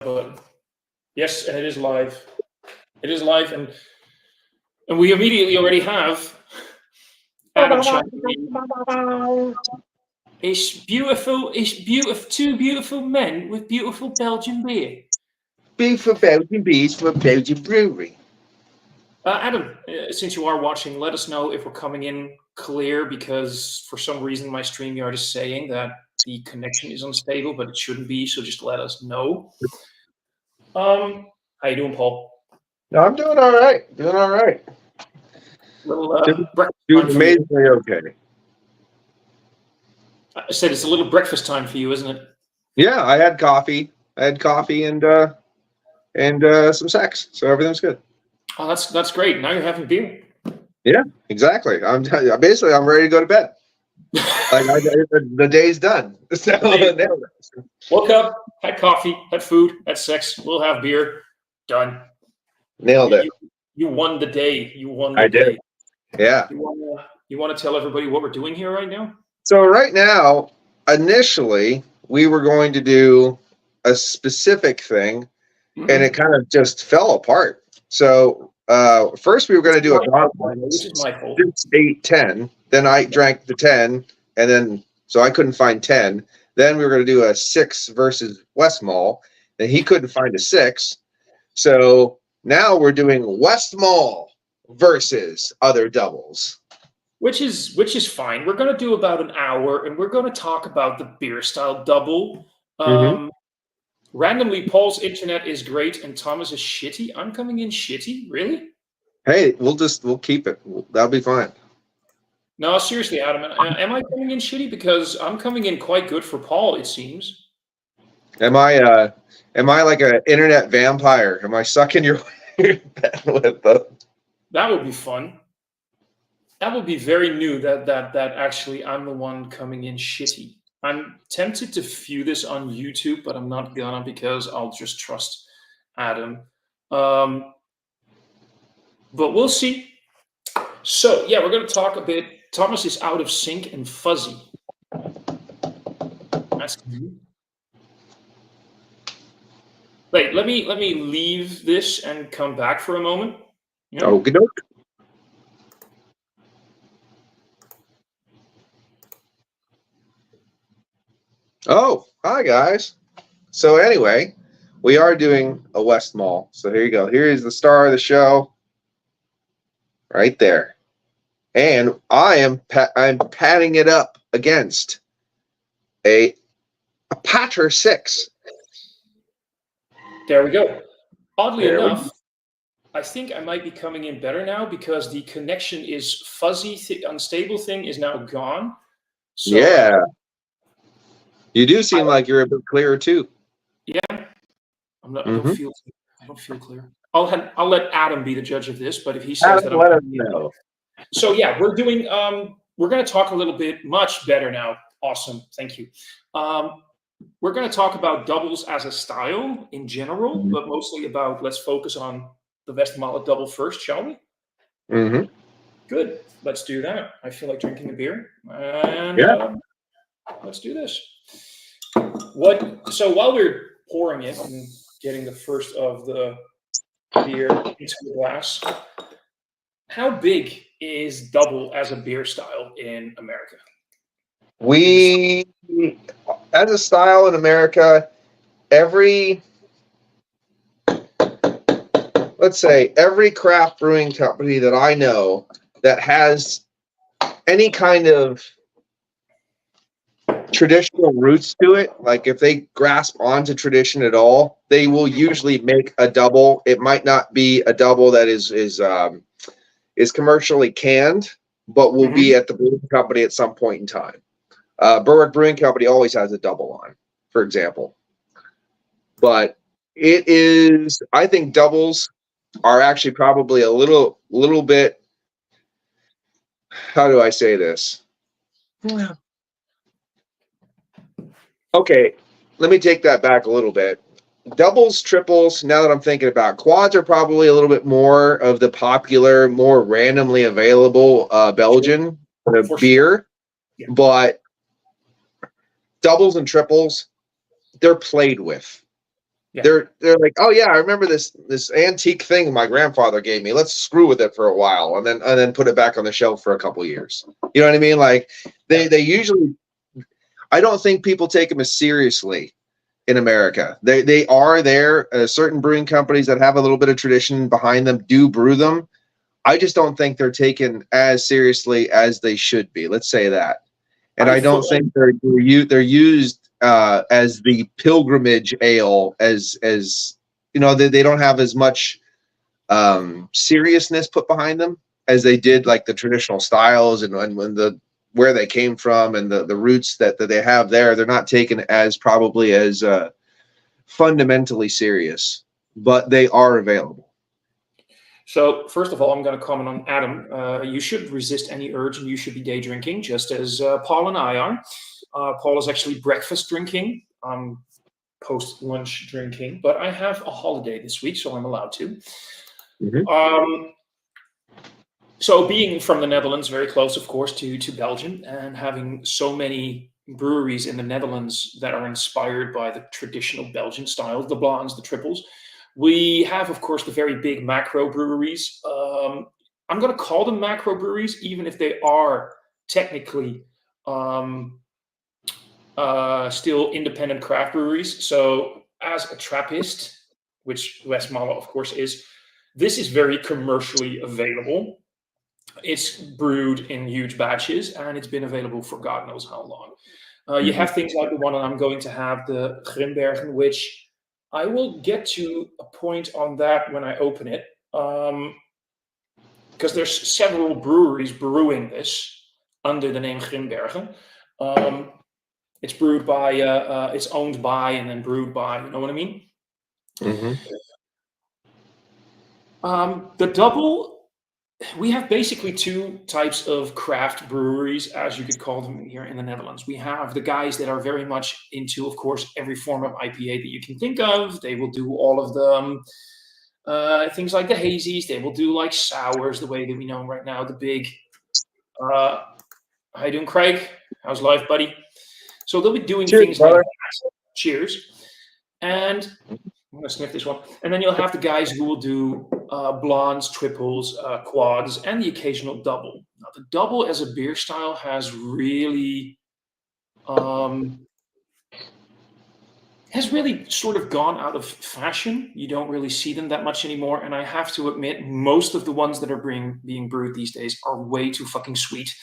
button. Yes, and it is live. It is live, and we immediately already have Adam chiming in. It's beautiful. It's beautiful. Two beautiful men with beautiful Belgian beer. B for Belgian, B is for Belgian brewery. Adam, since you are watching, let us know if we're coming in clear, because for some reason my StreamYard is saying that the connection is unstable, but it shouldn't be. So just let us know. How you doing, Paul? No, I'm doing all right. Doing all right. Little doing amazingly okay. I said it's a little breakfast time for you, isn't it? Yeah, I had coffee. and some sex, so everything's good. Oh, that's great. Now you're having beer. Yeah, exactly. I'm ready to go to bed. The day's done. So, woke up, had coffee, had food, had sex. We'll have beer. Done. Nailed it. You won the day. You won the day. Did. Yeah. You want to tell everybody what we're doing here right now? So right now, initially, we were going to do a specific thing, and it kind of just fell apart. So first we were going to do a gauntlet, which is my fault. 6, 8, 10. Then I drank the 10, and then so I couldn't find 10. Then we were going to do a 6 versus Westmall, and he couldn't find a 6. So now we're doing Westmall versus other doubles. Which is fine. We're going to do about an hour, and we're going to talk about the beer style double. Randomly, Paul's internet is great, and Thomas is shitty. I'm coming in shitty, really? Hey, we'll keep it. That'll be fine. No, seriously, Adam, am I coming in shitty? Because I'm coming in quite good for Paul, it seems. Am I like an internet vampire? Am I sucking your bandwidth? That would be fun. That would be very new. That actually I'm the one coming in shitty. I'm tempted to view this on YouTube, but I'm not gonna, because I'll just trust Adam. But we'll see. So yeah, we're gonna talk a bit. Thomas is out of sync and fuzzy. That's good. Wait, let me leave this and come back for a moment. Yeah. Okey doke. Oh, hi guys. So anyway, we are doing a Westmall. So here you go. Here is the star of the show, right there, and I'm patting it up against a Pater 6. There we go. Oddly enough, I think I might be coming in better now, because the connection is fuzzy, unstable thing is now gone. So, yeah. You do seem like you're a bit clearer too. Yeah. I don't feel clear. I'll let Adam be the judge of this, but if he says that, let him know. So yeah, we're doing we're going to talk a little bit much better now. Awesome. Thank you. We're going to talk about doubles as a style in general, but mostly about, let's focus on the Westmalle double first, shall we? Good. Let's do that. I feel like drinking a beer. And let's do this. So while we're pouring it and getting the first of the beer into the glass, how big is double as a beer style in America? We, as a style in America, every craft brewing company that I know that has any kind of traditional roots to it, like if they grasp onto tradition at all, they will usually make a double. It might not be a double that is commercially canned, but will be at the brewing company at some point in time. Berwick Brewing Company always has a double on, for example. But it is, I think doubles are actually probably a little bit, how do I say this? Okay, let me take that back a little bit. Doubles, triples, now that I'm thinking about, quads are probably a little bit more of the popular, more randomly available Belgian beer. Yeah. But doubles and triples, they're played with. Yeah. They're like, oh yeah, I remember this antique thing my grandfather gave me. Let's screw with it for a while, and then put it back on the shelf for a couple years. You know what I mean? Like they usually, I don't think people take them as seriously in America. They are there. Certain brewing companies that have a little bit of tradition behind them do brew them. I just don't think they're taken as seriously as they should be. Let's say that. And I I don't fully think they're used as the pilgrimage ale as they don't have as much seriousness put behind them as they did like the traditional styles and when the where they came from and the roots that they have there. They're not taken as probably as fundamentally serious, but they are available. So, first of all, I'm going to comment on Adam. You should resist any urge and you should be day drinking, just as Paul and I are. Paul is actually breakfast drinking, post lunch drinking, but I have a holiday this week, so I'm allowed to. Mhm. So, being from the Netherlands, very close, of course, to Belgium, and having so many breweries in the Netherlands that are inspired by the traditional Belgian style, the blondes, the triples. We have, of course, the very big macro breweries. I'm going to call them macro breweries, even if they are technically still independent craft breweries. So, as a Trappist, which Westmalle, of course, is, this is very commercially available. It's brewed in huge batches, and it's been available for God knows how long. You have things like the one I'm going to have, the Grimbergen, which I will get to a point on that when I open it, because there's several breweries brewing this under the name Grimbergen. It's brewed by, it's owned by, and then brewed by. You know what I mean? Mm-hmm. The double. We have basically two types of craft breweries, as you could call them here in the Netherlands. We have the guys that are very much into, of course, every form of IPA that you can think of. They will do all of them, things like the hazies. They will do like sours, the way that we know them right now. The big, how you doing, Craig? How's life, buddy? So they'll be doing Cheers, things like brother. that. Cheers. And I'm going to sniff this one. And then you'll have the guys who will do blondes, triples, quads, and the occasional double. Now, the double as a beer style has really sort of gone out of fashion. You don't really see them that much anymore. And I have to admit, most of the ones that are being brewed these days are way too fucking sweet.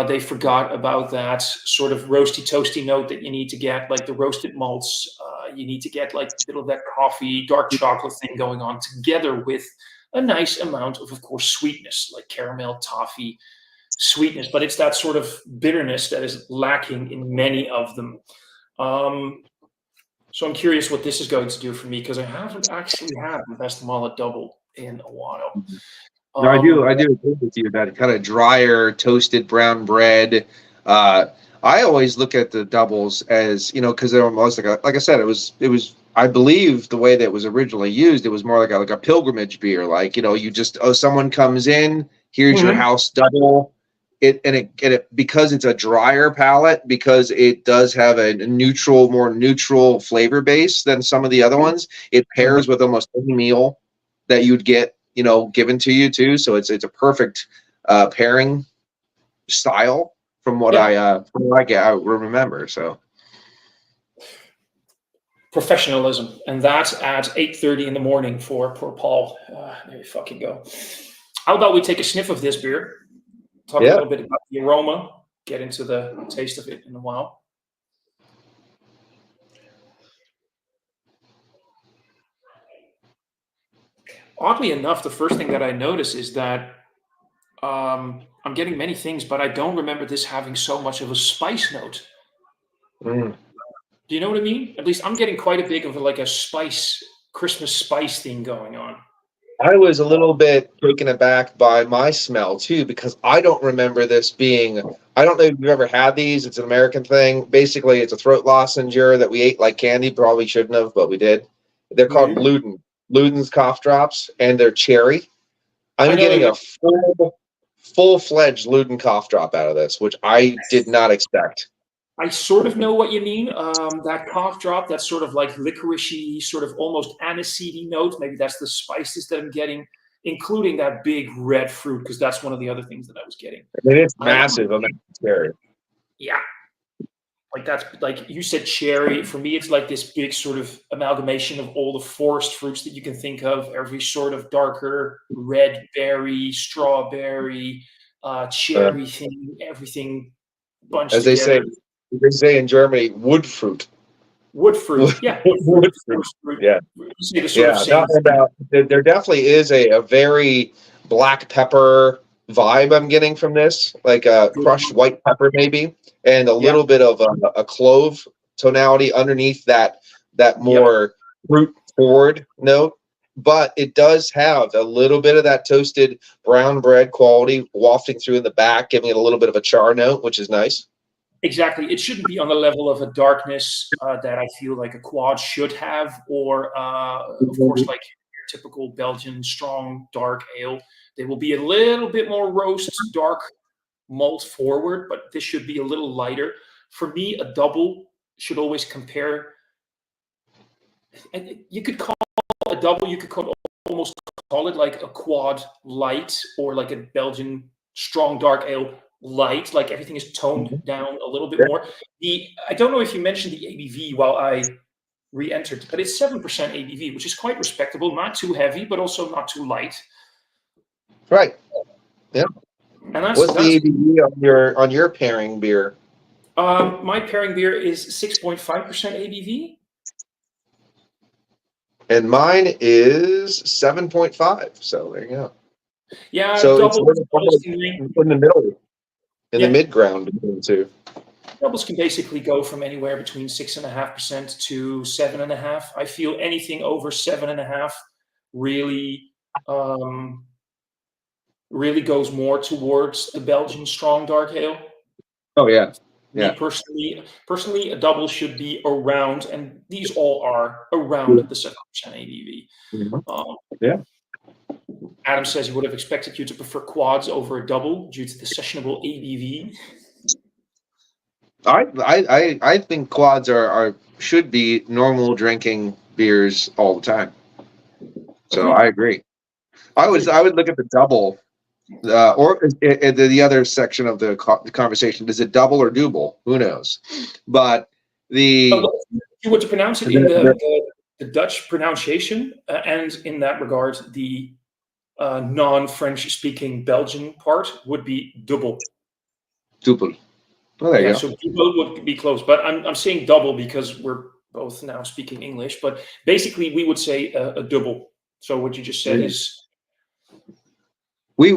They forgot about that sort of roasty, toasty note that you need to get, like the roasted malts. You need to get like a bit of that coffee, dark chocolate thing going on, together with a nice amount of course, sweetness, like caramel, toffee, sweetness. But it's that sort of bitterness that is lacking in many of them. So I'm curious what this is going to do for me, because I haven't actually had the Westmalle double in a while. No, I do agree with you. That kind of drier, toasted brown bread. I always look at the doubles as because they're almost like I said, it was. I believe the way that it was originally used, it was more like a pilgrimage beer. Like you just someone comes in, here's your house double. It because it's a drier palate, because it does have a more neutral flavor base than some of the other ones. It pairs with almost any meal that you'd get given to you too. So it's a perfect pairing style from what I remember. So Professionalism, and that's at 8:30 in the morning for poor Paul. There you fucking go. How about we take a sniff of this beer? Talk a little bit about the aroma. Get into the taste of it in a while. Oddly enough, the first thing that I notice is that I'm getting many things, but I don't remember this having so much of a spice note. Mm. Do you know what I mean? At least I'm getting quite a big of a spice, Christmas spice thing going on. I was a little bit taken aback by my smell too, because I don't remember this being. I don't know if you've ever had these. It's an American thing. Basically, it's a throat lozenge that we ate like candy. Probably shouldn't have, but we did. They're called Luden's cough drops, and they're cherry. I'm getting a full-fledged Luden cough drop out of this, which I did not expect. I sort of know what you mean. That cough drop, that's sort of like licoricey, sort of almost aniseedy note. Maybe that's the spices that I'm getting, including that big red fruit, because that's one of the other things that I was getting. I mean, it's I, massive amount of cherry. yeah, like that's like you said, cherry. For me, it's like this big sort of amalgamation of all the forest fruits that you can think of. Every sort of darker red berry, strawberry, Uh, cherry thing, everything bunched as together. they say in Germany, wood fruit. Wood fruit, yeah, wood fruit, Wood fruit. forest fruit. Yeah. You say the sort of Yeah, no, same and, thing. there definitely is a very black pepper vibe I'm getting from this, like a crushed white pepper maybe, and a Yeah, little bit of a clove tonality underneath that yep, more fruit forward note. But it does have a little bit of that toasted brown bread quality wafting through in the back, giving it a little bit of a char note, which is nice. exactly. It shouldn't be on the level of a darkness that I feel like a quad should have, or of course, like your typical Belgian strong dark ale. They will be a little bit more roast, dark malt forward, but this should be a little lighter. For me, a double should always compare. You could call a double. You could almost call it like a quad light or like a Belgian strong dark ale light. Like everything is toned down a little bit Yeah. more. I don't know if you mentioned the ABV while I re-entered, but it's 7% ABV, which is quite respectable. Not too heavy, but also not too light. Right. Yeah. And that's What's the ABV on your pairing beer? my pairing beer is 6.5% ABV. And mine is 7.5. So there you go. Yeah, So it's doubles, in the middle, in the yeah, mid ground between the two. doubles can basically go from anywhere between 6.5% to 7.5%. I feel anything over 7.5 really, um, really goes more towards the Belgian strong dark ale. Oh yeah, Me yeah. personally, a double should be around, and these all are around the 7% ABV. Mhm. Um, Yeah. Adam says he would have expected you to prefer quads over a double due to the sessionable ABV. I think quads are should be normal drinking beers all the time. So Agreed. I agree. Agreed. I would look at the double, or the other section of the conversation. Is it double or double? Who knows? But the, Well, if you were to pronounce it in the the Dutch pronunciation, and in that regard, the non-French speaking Belgian part would be double. double. Oh, there Yeah, you go. so double would be close, but I'm saying double because we're both now speaking English. But basically, we would say a double. So what you just said Yeah. is We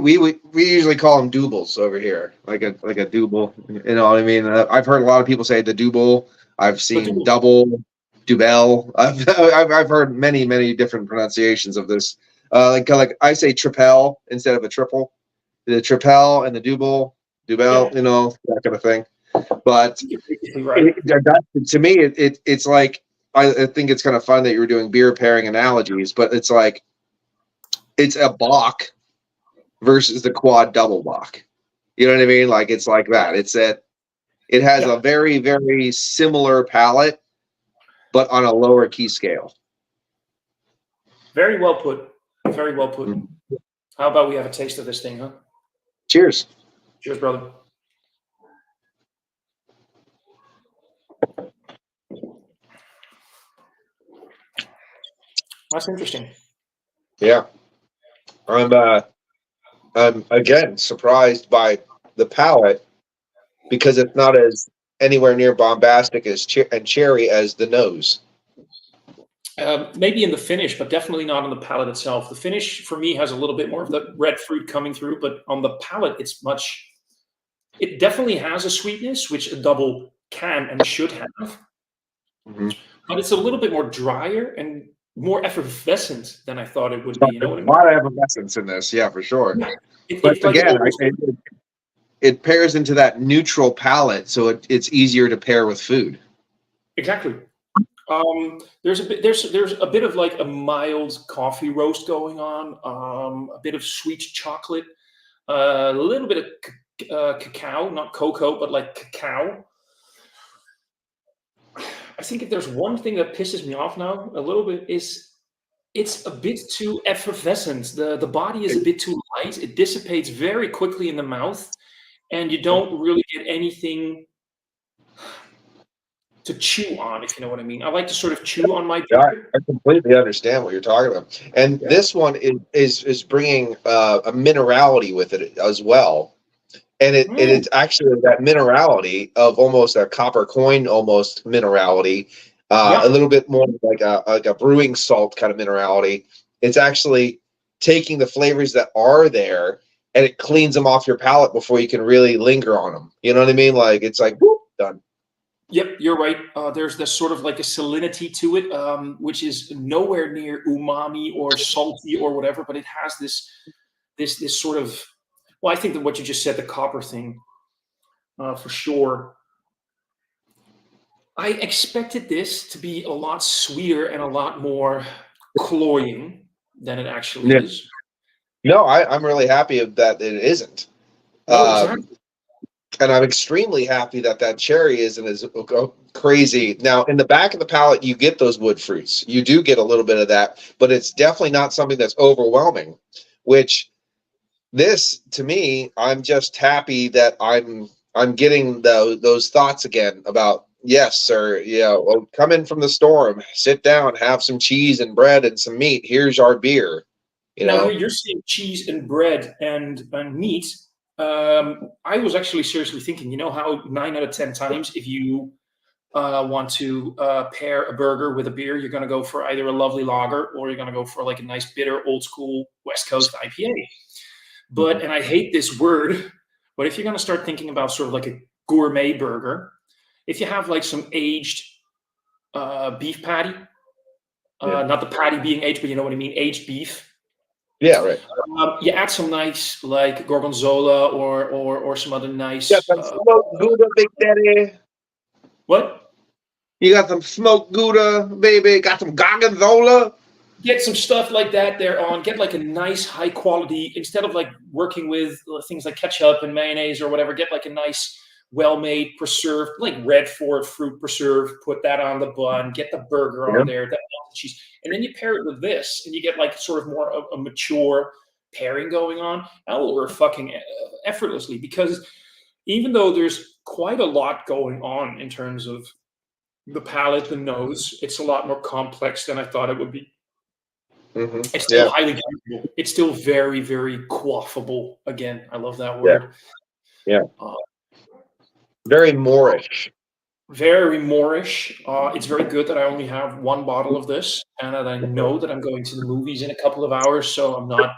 usually call them doubles over here, like a double. You know what I mean? I've heard a lot of people say the double. I've a seen double. double, dubel. I've heard many different pronunciations of this. Like I say tripel instead of a triple. The tripel and the double, Yeah, dubel. You know, that kind of thing. But you're basically right. to me, it's like I think it's kind of fun that you were doing beer pairing analogies, but it's like it's a Bach versus the quad double Bach. You know what I mean? Like it's like that. It has Yeah, a very similar palette, but on a lower key scale. very well put. Very well put. Mhm. How about we have a taste of this thing, huh? Cheers. Cheers, brother. That's interesting. Yeah. I'm again surprised by the palette because it's not as anywhere near bombastic and cherry as the nose. Maybe in the finish, but definitely not on the palate itself. The finish for me has a little bit more of the red fruit coming through, but on the palate, it's much. It definitely has a sweetness, which a double can and should have, Mm-hmm. but it's a little bit more drier and more effervescent than I thought it would be. So You know there's what I a mean? lot of effervescence in this, yeah, for sure. Yeah. But It's like it again, almost it pairs into that neutral palette, so it's easier to pair with food. exactly. There's a bit of like a mild coffee roast going on, a bit of sweet chocolate, a little bit of cacao, not cocoa, but like cacao. I think if there's one thing that pisses me off now a little bit is it's a bit too effervescent. The body is a bit too light. It dissipates very quickly in the mouth, and you don't really get anything to chew on, if you know what I mean. I like to sort of chew on my Yeah, beer. I completely understand what you're talking about. And Yeah. this one is bringing a minerality with it as well. And it's actually that minerality of almost a copper coin, almost minerality, a Yeah. little bit more like a brewing salt kind of minerality. It's actually taking the flavors that are there and it cleans them off your palate before you can really linger on them. You know what I mean? Like it's like whoop, done. Yep, you're right. There's this sort of like a salinity to it, which is nowhere near umami or salty or whatever, but it has this sort of. Well, I think that what you just said, the copper thing, for sure. I expected this to be a lot sweeter and a lot more cloying than it actually Yeah. is. No, I'm really happy that it isn't. No, Um, exactly. and I'm extremely happy that that cherry isn't as crazy. Now, in the back of the palate, you get those wood fruits. You do get a little bit of that, but it's definitely not something that's overwhelming. Which this, to me, I'm just happy that I'm getting those thoughts again about yes, sir. Yeah, well, come in from the storm, sit down, have some cheese and bread and some meat. Here's our beer. You Now know. you're saying cheese and bread and meat. I was actually seriously thinking, you know how 9 out of 10 times if you want to pair a burger with a beer, you're going to go for either a lovely lager or you're going to go for like a nice bitter old school West Coast IPA. But, and I hate this word, but if you're going to start thinking about sort of like a gourmet burger, if you have like some aged beef patty, Yeah. not the patty being aged, but you know what I mean, aged beef. Yeah. Right. You add some nice like gorgonzola or some other Got nice some smoked Gouda, Big Daddy. what? You got some smoked Gouda, baby. Got some gorgonzola. Get some stuff like that there on. Get like a nice high quality instead of like working with things like ketchup and mayonnaise or whatever. Get like a nice well-made preserved like red Ford fruit preserve. Put that on the bun. Get the burger Yeah. on there. That cheese, and then you pair it with this, and you get like sort of more of a mature pairing going on. That will work fucking effortlessly because even though there's quite a lot going on in terms of the palate, the nose, it's a lot more complex than I thought it would be. It's still Yeah. highly drinkable. It's still very, very quaffable. Again, I love that Yeah. word. Yeah. Uh, Very Moorish. very Moorish. It's very good that I only have one bottle of this, and that I know that I'm going to the movies in a couple of hours, so I'm not.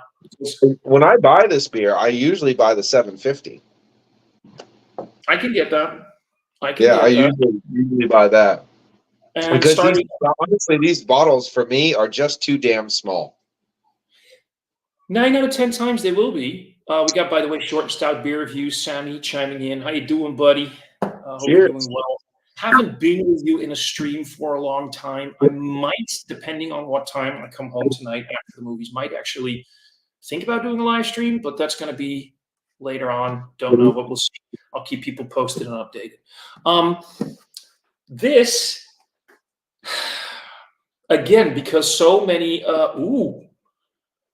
When I buy this beer, I usually buy the 750. I can get that. I can Yeah, I get that. usually buy that And because these starting honestly these bottles for me are just too damn small. 9 out of 10 times they will be. We got, by the way, short and stout beer reviews. Sammy chiming in. How you doing, buddy? Hope you're doing Cheers. well. Haven't been with you in a stream for a long time. I might, depending on what time I come home tonight after the movies, might actually think about doing a live stream, but that's going to be later on. Don't know, but we'll see. I'll keep people posted and updated. This, again, because so many,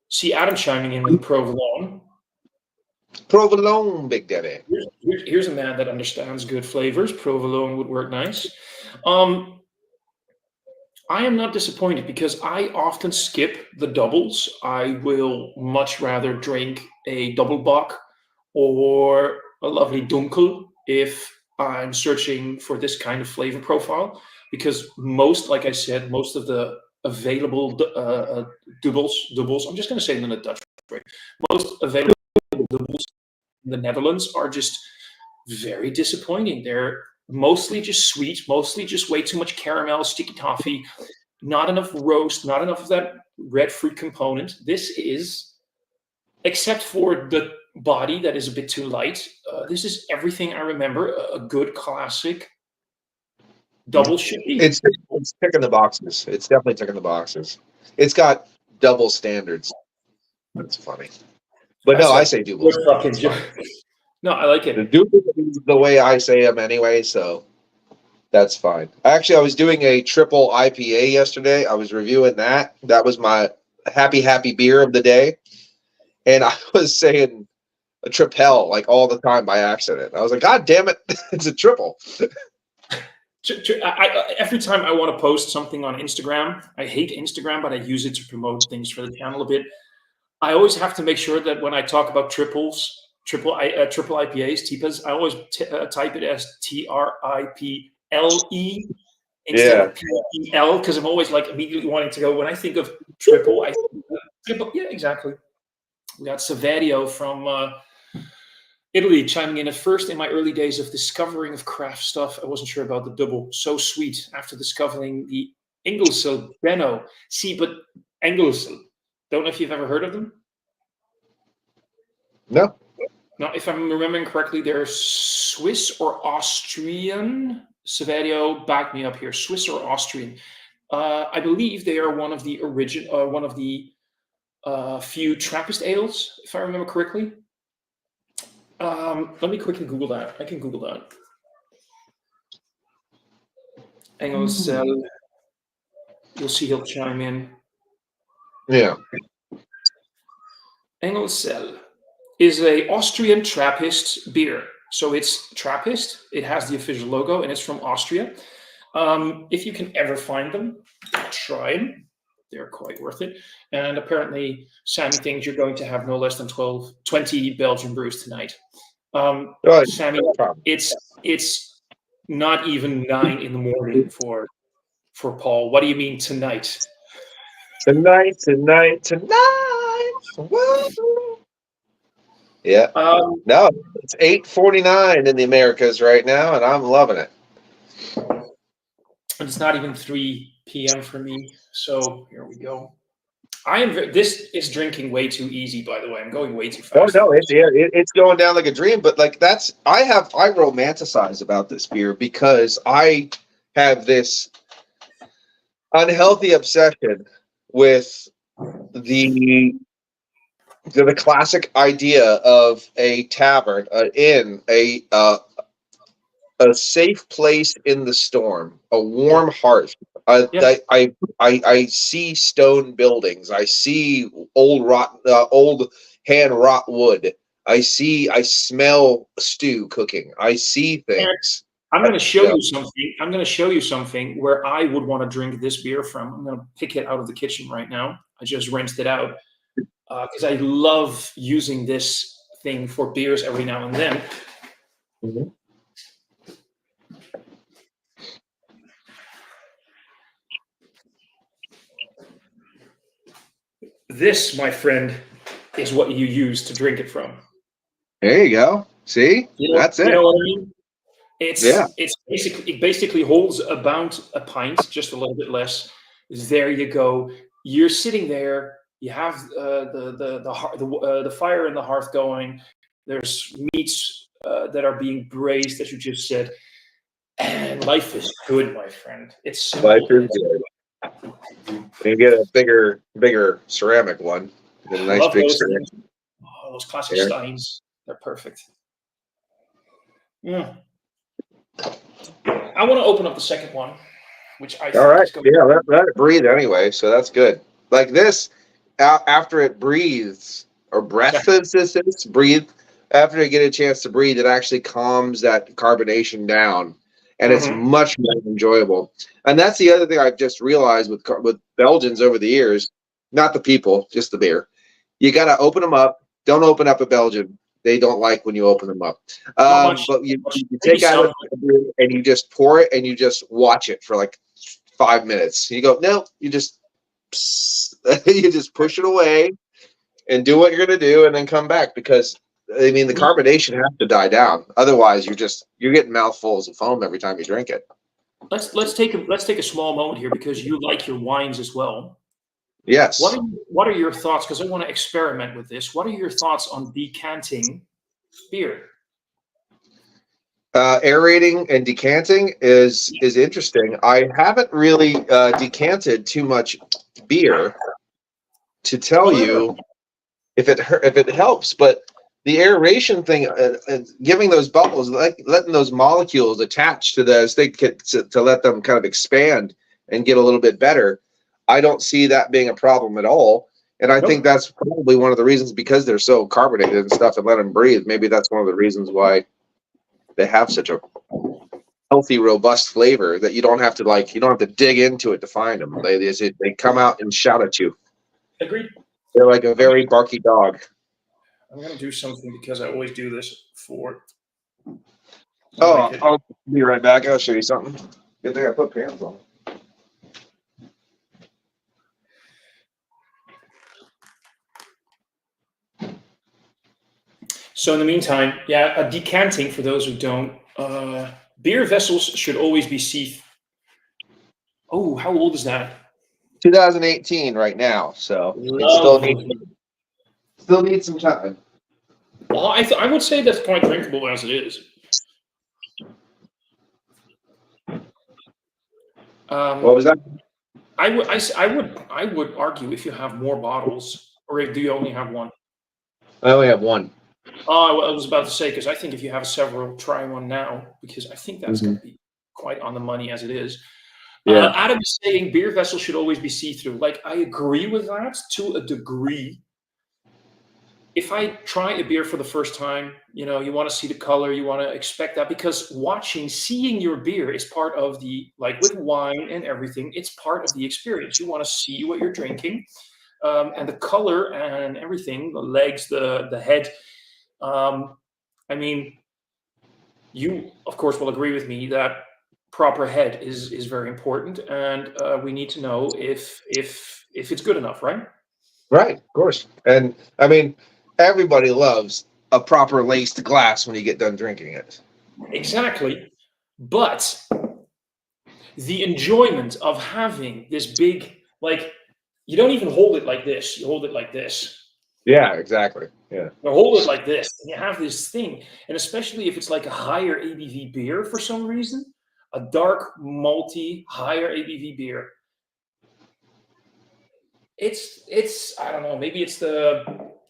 see Adam chiming in with provolone. Provolone, Big Daddy. Here's a man that understands good flavors. Provolone would work nice. I am not disappointed because I often skip the doubles. I will much rather drink a double bock or a lovely dunkel if I'm searching for this kind of flavor profile. Because most, like I said, most of the available doubles, I'm just going to say them in a Dutch way. Most available doubles in the Netherlands are just very disappointing. They're mostly just sweet, mostly just way too much caramel, sticky toffee, not enough roast, not enough of that red fruit component. This is, except for the body that is a bit too light, this is everything I remember a good classic double should be. It's ticking the boxes. It's definitely ticking the boxes. It's got double standards. That's funny. But That's no, I a say good doubles. fucking joke. No, I like The it. doubles is the way I say them anyway, so That's fine. Actually, I was doing a triple IPA yesterday. I was reviewing that. That was my happy beer of the day. And I was saying a tripel like all the time by accident. I was like, God damn it, it's a triple. Every time I want to post something on Instagram, I hate Instagram, but I use it to promote things for the channel a bit. I always have to make sure that when I talk about triple IPAs, TIPAs, I always type it as TRIPLE instead Yeah. of PEL, because I'm always like immediately wanting to go. When I think of triple, I think of triple. Yeah, exactly. We got Saverio from Italy chiming in. At first, in my early days of discovering of craft stuff, I wasn't sure about the double. So sweet after discovering the Inglesel Benno. See, but Inglesel, don't know if you've ever heard of them. No. Now, if I'm remembering correctly, they're Swiss or Austrian. Saverio, back me up here. Swiss or Austrian? I believe they are one of the few Trappist ales, if I remember correctly. Let me quickly Google that. I can Google that. Engelsel. You'll see he'll chime in. Yeah. Engelsel is a Austrian Trappist beer. So it's Trappist. It has the official logo, and it's from Austria. If you can ever find them, try them. They're quite worth it. And apparently, Sammy thinks you're going to have no less than 20 Belgian brews tonight. Sammy, it's not even 9 in the morning for Paul. What do you mean tonight? Tonight. Yeah. No, it's 8:49 in the Americas right now, and I'm loving it. It's not even 3 p.m. for me. So here we go. This is drinking way too easy, by the way. I'm going way too fast. Oh no, it's going down like a dream. But like I romanticize about this beer because I have this unhealthy obsession with the classic idea of a tavern, an inn, a safe place in the storm, a warm hearth. I see stone buildings. I see old hand wrought wood. I smell stew cooking. I see things. I'm going to show you something. I'm going to show you something where I would want to drink this beer from. I'm going to pick it out of the kitchen right now. I just rinsed it out because I love using this thing for beers every now and then. Mm-hmm. This, my friend, is what you use to drink it from. There you go. See? That's it. You know what I mean? It basically holds about a pint, just a little bit less. There you go. You're sitting there. You have the fire in the hearth going. There's meats that are being braised, as you just said, and life is good, my friend. It's simple. Life is good. You get a bigger ceramic one. Get a nice big ceramic. Oh, those classic steins. They're perfect. Yeah. I want to open up the second one, which I think all right. Yeah, let it breathe anyway, so that's good. Like this, after it breathes or breathe, after they get a chance to breathe, it actually calms that carbonation down, and it's much more enjoyable. And that's the other thing I've just realized with Belgians over the years, not the people, just the beer. You got to open them up. Don't open up a Belgian. They don't like when you open them up. But you take out a beer and you just pour it and you just watch it for like 5 minutes. You go, no, you just push it away and do what you're going to do and then come back, because I mean the carbonation has to die down. Otherwise you're getting mouthfuls of foam every time you drink it. Let's take a small moment here, because you like your wines as well. Yes. What are your thoughts? Because I want to experiment with this. What are your thoughts on decanting beer? Aerating and decanting is interesting. I haven't really decanted too much beer to tell you if it helps, but the aeration thing, giving those bubbles, letting those molecules attach to the stick to let them kind of expand and get a little bit better. I don't see that being a problem at all. And I think Nope. that's probably one of the reasons, because they're so carbonated and stuff and let them breathe. Maybe that's one of the reasons why they have such a healthy, robust flavor that you don't have to dig into it to find them. They come out and shout at you. Agreed. They're like a very barky dog. I'm gonna do something because I always do this for. Oh, I'll be right back. I'll show you something. Good thing I put pants on. So in the meantime, yeah, a decanting for those who don't. Beer vessels should always be see. Oh, how old is that? 2018 right now, so it still needs some time. Well, I would say that's quite drinkable as it is. What was that? I would argue if you have more bottles, or do you only have one? I only have one. Oh, I was about to say, because I think if you have several, try one now, because I think that's going to be quite on the money as it is. Yeah. Adam is saying beer vessels should always be see-through. Like, I agree with that to a degree. If I try a beer for the first time, you want to see the color, you want to expect that, because seeing your beer is part of like with wine and everything, it's part of the experience. You want to see what you're drinking, and the color and everything, the legs, the head. I mean, you, of course, will agree with me that proper head is very important, and we need to know if it's good enough, right? Right, of course. And I mean, everybody loves a proper laced glass when you get done drinking it. Exactly. But the enjoyment of having this big, like, you don't even hold it like this. You hold it like this. Yeah, exactly. Yeah. You hold it like this, and you have this thing. And especially if it's like a higher ABV beer for some reason, a dark, malty, higher ABV beer. It's I don't know, maybe it's the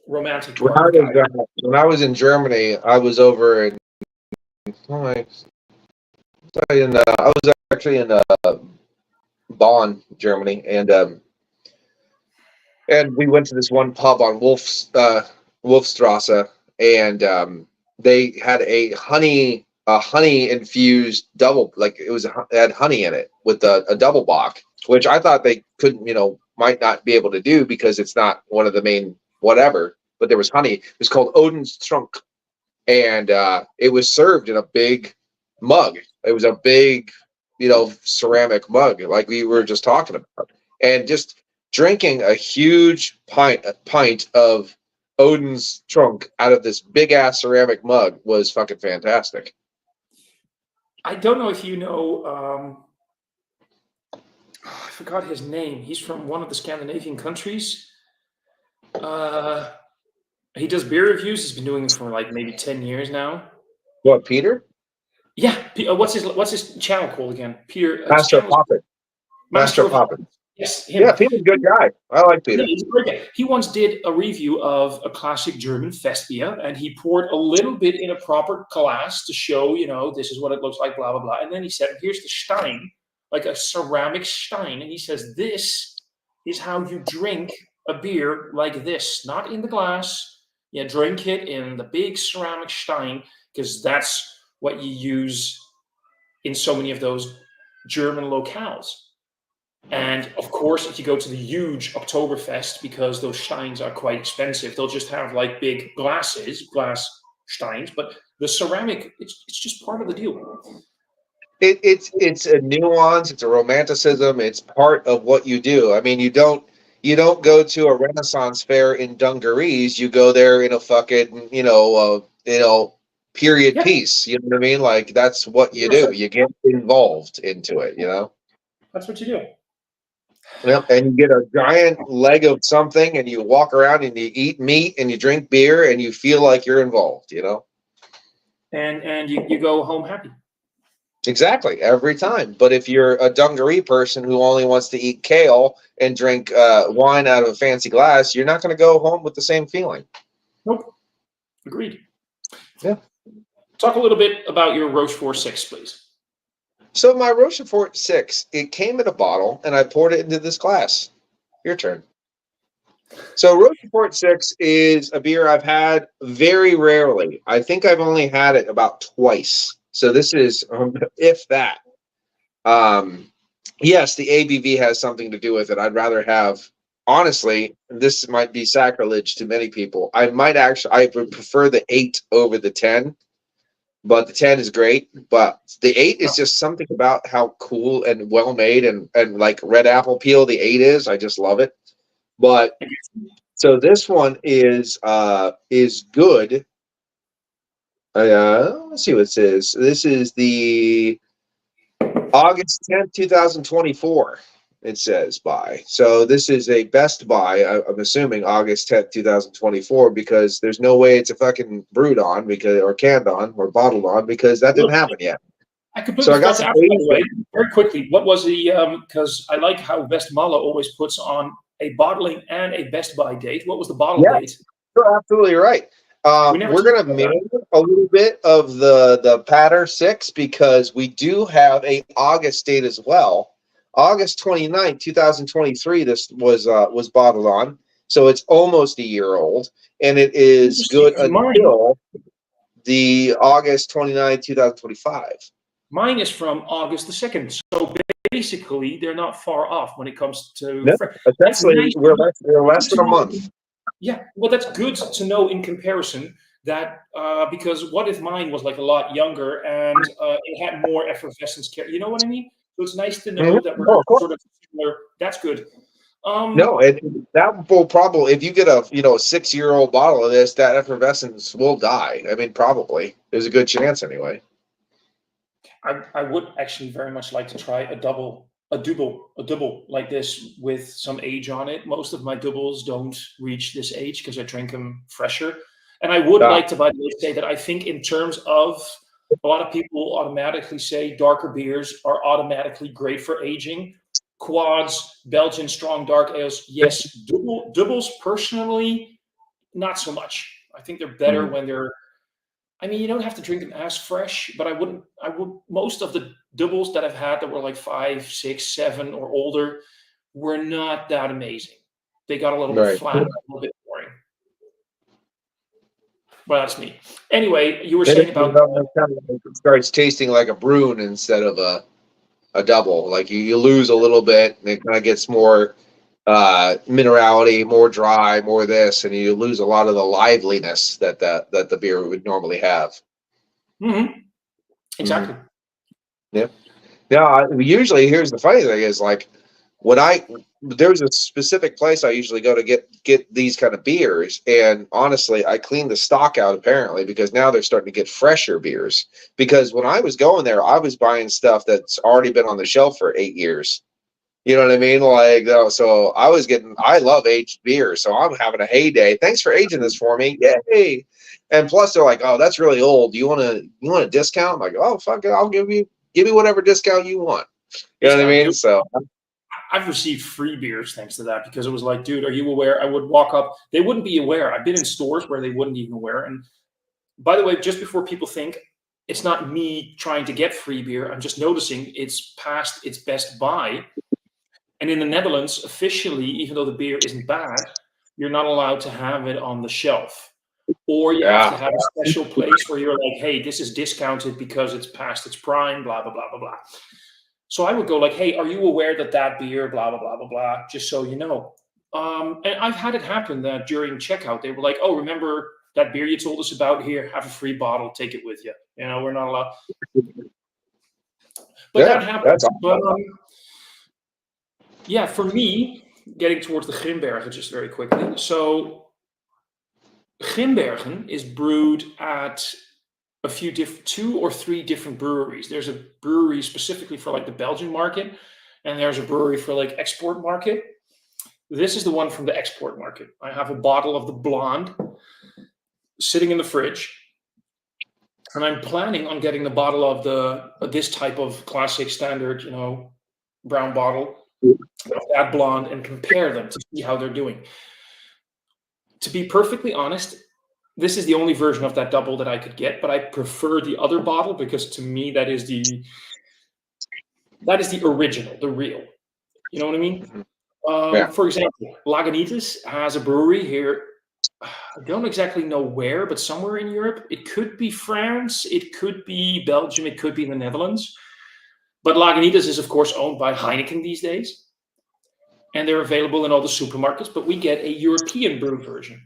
romantic When part. I was in Germany, I was over in I was actually in Bonn, Germany, and we went to this one pub on Wolfstrasse, and they had a honey infused double, like it had honey in it with a double bock, which I thought they couldn't, might not be able to do because it's not one of the main whatever. But there was honey. It was called Odin's Trunk, and it was served in a big mug. It was a big, ceramic mug, like we were just talking about, and just drinking a huge pint of Odin's Trunk out of this big ass ceramic mug was fucking fantastic. I don't know if you know. I forgot his name. He's from one of the Scandinavian countries. He does beer reviews. He's been doing it for like maybe 10 years now. What, Peter? Yeah. What's his channel called again? Peter. Master Poppin. Master Poppin. Yes, him. Yeah, Peter's a good guy. I like Peter. Yeah, he's a great guy. He once did a review of a classic German Festbier, and he poured a little bit in a proper glass to show, this is what it looks like, blah, blah, blah. And then he said, here's the stein, like a ceramic stein. And he says, this is how you drink a beer like this, not in the glass. You drink it in the big ceramic stein, because that's what you use in so many of those German locales. And of course, if you go to the huge Oktoberfest, because those steins are quite expensive, they'll just have like big glass steins. But the ceramic, it's just part of the deal. It's a nuance. It's a romanticism. It's part of what you do. I mean, you don't go to a Renaissance fair in dungarees. You go there in a fucking period piece. You know what I mean? Like, that's what you do. You get involved into it. That's what you do. Well, and you get a giant leg of something, and you walk around and you eat meat and you drink beer and you feel like you're involved. And you go home happy. Exactly, every time. But if you're a dungaree person who only wants to eat kale and drink wine out of a fancy glass, you're not going to go home with the same feeling. Nope. Agreed. Yeah. Talk a little bit about your Rochefort 6, please. So my Rochefort 6, it came in a bottle, and I poured it into this glass. Your turn. So Rochefort 6 is a beer I've had very rarely. I think I've only had it about twice. So this is, if that. Yes, the ABV has something to do with it. I'd rather have, honestly, this might be sacrilege to many people. I would prefer the 8 over the 10, but the 10 is great. But the 8 is just something about how cool and well made and like red apple peel the 8 is. I just love it. But so this one is good. Let's see what it says. This is the August 10th, 2024. It says buy. So this is a best buy. I'm assuming August 10th, 2024, because there's no way it's a fucking brewed on or canned on or bottled on because that didn't happen yet. I So completely I got forgot to some ask, by the way, very quickly, what was the, because I like how Westmalle always puts on a bottling and a best by date. What was the bottle date? You're absolutely right. We're going to mail a little bit of the Patter 6 because we do have a August date as well. August 29th, 2023, this was bottled on. So it's almost a year old, and it is good until the August 29th, 2025. Mine is from August the 2nd. So basically, they're not far off when it comes to... No, essentially, we're less than a month. Yeah, well, that's good to know in comparison that because what if mine was like a lot younger and it had more effervescence? You know what I mean? So it's nice to know that we're sort of similar. That's good. No, that will probably, if you get a 6-year-old bottle of this, that effervescence will die. I mean, probably. There's a good chance anyway. I would actually very much like to try a double like this with some age on it. Most of my doubles don't reach this age because I drink them fresher. And I would like to, by the way, say that I think in terms of a lot of people automatically say darker beers are automatically great for aging. Quads, Belgian strong dark ales, yes. Doubles, personally, not so much. I think they're better when they're, I mean, you don't have to drink them as fresh, but I would, most of the doubles that I've had that were like 5, 6, 7 or older were not that amazing. They got a little bit flat, a little bit boring. Well, that's me. Anyway, you were saying about... It starts tasting like a Brune instead of a double. Like you lose a little bit, and it kind of gets more minerality, more dry, more this, and you lose a lot of the liveliness that the beer would normally have. Exactly. Yeah. Now, usually, here's the funny thing is like there's a specific place I usually go to get these kind of beers, and honestly, I clean the stock out apparently because now they're starting to get fresher beers. Because when I was going there, I was buying stuff that's already been on the shelf for 8 years. You know what I mean? Like, so I love aged beer, so I'm having a heyday. Thanks for aging this for me. Yay. And plus they're like, oh, that's really old. You want a discount? I'm like, oh, fuck it. I'll give me whatever discount you want. You know what I mean? So I've received free beers thanks to that because it was like, dude, are you aware? I would walk up. They wouldn't be aware. I've been in stores where they wouldn't even aware. And by the way, just before people think, it's not me trying to get free beer. I'm just noticing it's past its best buy. And in the Netherlands, officially, even though the beer isn't bad, you're not allowed to have it on the shelf. Or you have to have a special place where you're like, hey, this is discounted because it's past its prime, blah, blah, blah, blah, blah. So I would go like, hey, are you aware that beer, blah, blah, blah, blah, blah, just so you know. And I've had it happen that during checkout, they were like, oh, remember that beer you told us about? Here, have a free bottle, take it with you. You know, we're not allowed. But that happens. Awesome. But yeah, for me, getting towards the Grimbergen just very quickly. So Grimbergen is brewed at a few 2 or 3 different breweries. There's a brewery specifically for like the Belgian market, and there's a brewery for like export market. This is the one from the export market. I have a bottle of the Blonde sitting in the fridge, and I'm planning on getting the bottle of this type of classic standard, brown bottle of that Blonde and compare them to see how they're doing. To be perfectly honest, this is the only version of that double that I could get, but I prefer the other bottle because to me that is the original, the real. You know what I mean? Yeah. For example, Lagunitas has a brewery here. I don't exactly know where, but somewhere in Europe. It could be France, it could be Belgium, it could be the Netherlands. But Lagunitas is, of course, owned by Heineken these days, and they're available in all the supermarkets. But we get a European brew version,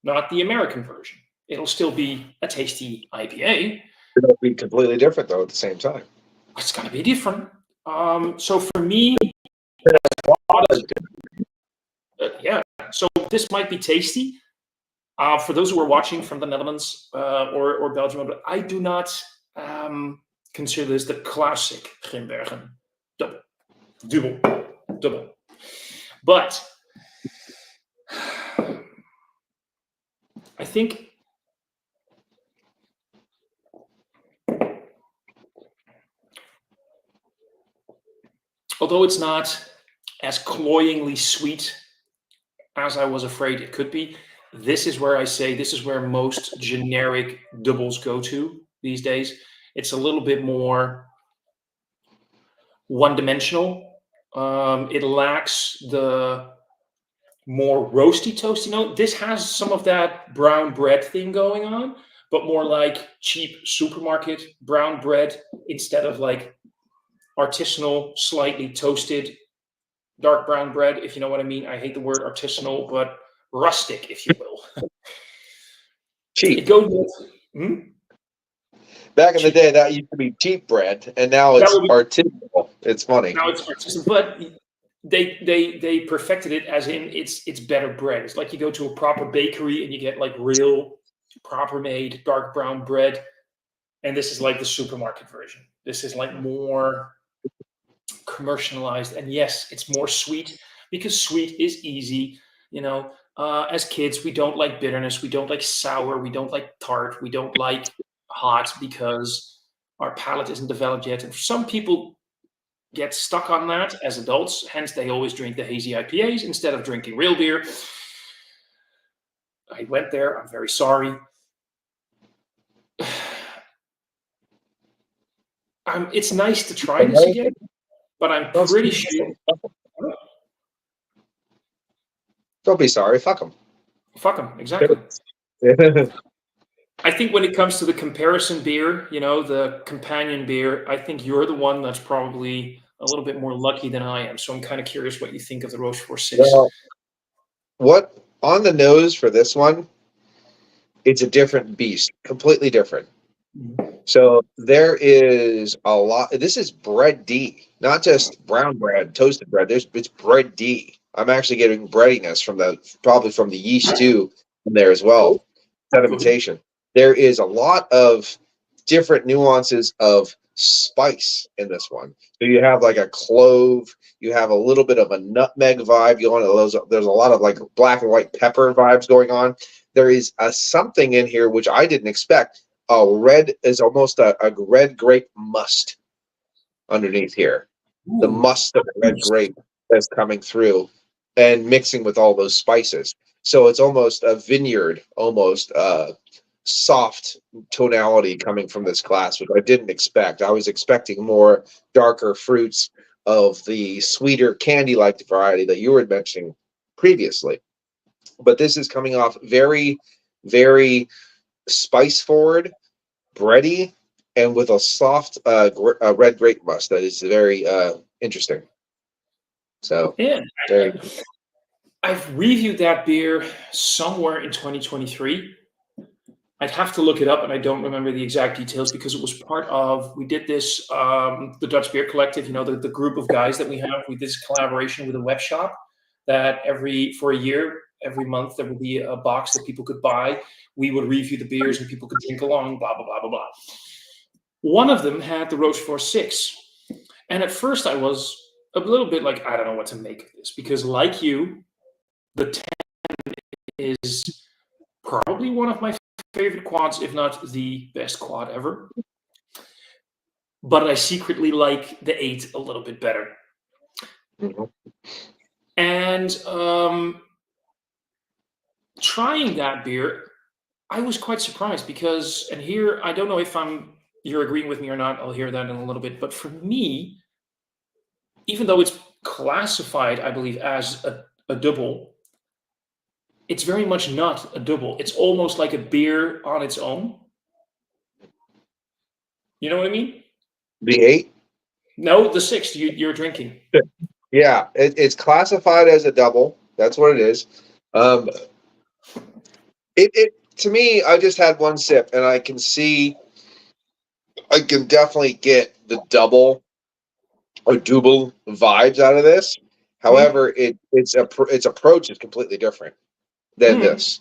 not the American version. It'll still be a tasty IPA. It'll be completely different though at the same time. It's gonna be different. So for me, yeah. So this might be tasty. For those who are watching from the Netherlands or Belgium, but I do not consider this the classic Grimbergen double. But I think although it's not as cloyingly sweet as I was afraid it could be, this is where I say this is where most generic doubles go to these days. It's a little bit more one-dimensional. It lacks the more roasty, toasty note. This has some of that brown bread thing going on, but more like cheap supermarket brown bread instead of like artisanal, slightly toasted dark brown bread, if you know what I mean. I hate the word artisanal, but rustic, if you will. Cheap. It goes with, Back in the day, that used to be cheap bread, and now it's artisanal. It's funny. Now it's artisanal, but they perfected it as in it's better bread. It's like you go to a proper bakery and you get like real proper made dark brown bread, and this is like the supermarket version. This is like more commercialized, and yes, it's more sweet because sweet is easy. You know, as kids, we don't like bitterness, we don't like sour, we don't like tart, we don't like hot because our palate isn't developed yet. And for some people, get stuck on that as adults. Hence, they always drink the hazy IPAs instead of drinking real beer. I went there. I'm very sorry. It's nice to try this again, but I'm pretty sure. Don't be sorry. Fuck them. Fuck them. Exactly. I think when it comes to the comparison beer, you know, the companion beer, I think you're the one that's probably a little bit more lucky than I am. So I'm kind of curious what you think of the Rochefort 6. Well, what on the nose for this one? It's a different beast, completely different. So there is a lot. This is bread D, not just brown bread, toasted bread. It's bread D. I'm actually getting breadiness probably from the yeast too in there as well. Sedimentation. There is a lot of different nuances of spice in this one. So you have like a clove, you have a little bit of a nutmeg vibe going on. There's a lot of like black and white pepper vibes going on. There is something in here which I didn't expect. Almost a red grape must underneath here. Ooh. The must of red grape that's coming through and mixing with all those spices. So it's almost a vineyard, almost soft tonality coming from this glass, which I didn't expect. I was expecting more darker fruits of the sweeter candy-like variety that you were mentioning previously. But this is coming off very, very spice forward, bready, and with a soft red grape must that is very interesting. So yeah, I've reviewed that beer somewhere in 2023. I'd have to look it up, and I don't remember the exact details because it was part of, we did this, the Dutch Beer Collective, you know, the group of guys that we have. We did this collaboration with a web shop that for a year, every month, there would be a box that people could buy. We would review the beers and people could drink along, blah, blah, blah, blah, blah. One of them had the Rochefort 6. And at first I was a little bit like, I don't know what to make of this because like you, the 10 is probably one of my favorite quads, if not the best quad ever. But I secretly like the 8 a little bit better. Mm-hmm. And trying that beer, I was quite surprised because, and here I don't know if you're agreeing with me or not. I'll hear that in a little bit. But for me, even though it's classified, I believe, as a double, it's very much not a double. It's almost like a beer on its own. You know what I mean? The eight. No, the sixth you're drinking. Yeah, it's classified as a double. That's what it is. Um, it to me, I just had one sip, and I can see, I can definitely get the double or double vibes out of this. Mm, However, its approach is completely different than mm, this.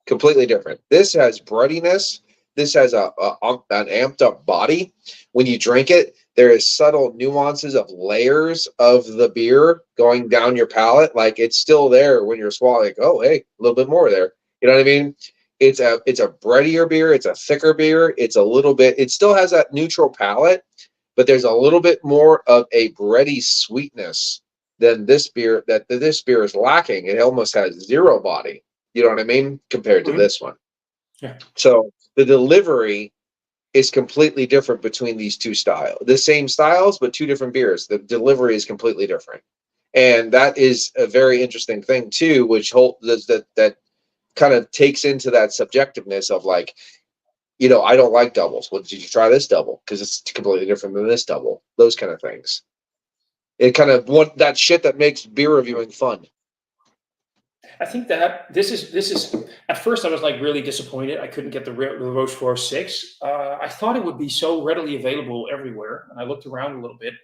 Completely different. This has breadiness. This has an amped up body. When you drink it, there is subtle nuances of layers of the beer going down your palate. Like it's still there when you're swallowing. Like, oh, hey, a little bit more there. You know what I mean? It's a breadier beer. It's a thicker beer. It's a little bit. It still has that neutral palate, but there's a little bit more of a bready sweetness than this beer that this beer is lacking. It almost has zero body. You know what I mean? Compared to mm. this one. Yeah. So the delivery is completely different between these two styles. The same styles, but two different beers. The delivery is completely different. And that is a very interesting thing too, which that kind of takes into that subjectiveness of like, I don't like doubles. Well, did you try this double? Because it's completely different than this double. Those kind of things. It kind of that shit that makes beer reviewing fun. I think that this is. At first, I was like really disappointed. I couldn't get the Rochefort 6. I thought it would be so readily available everywhere, and I looked around a little bit.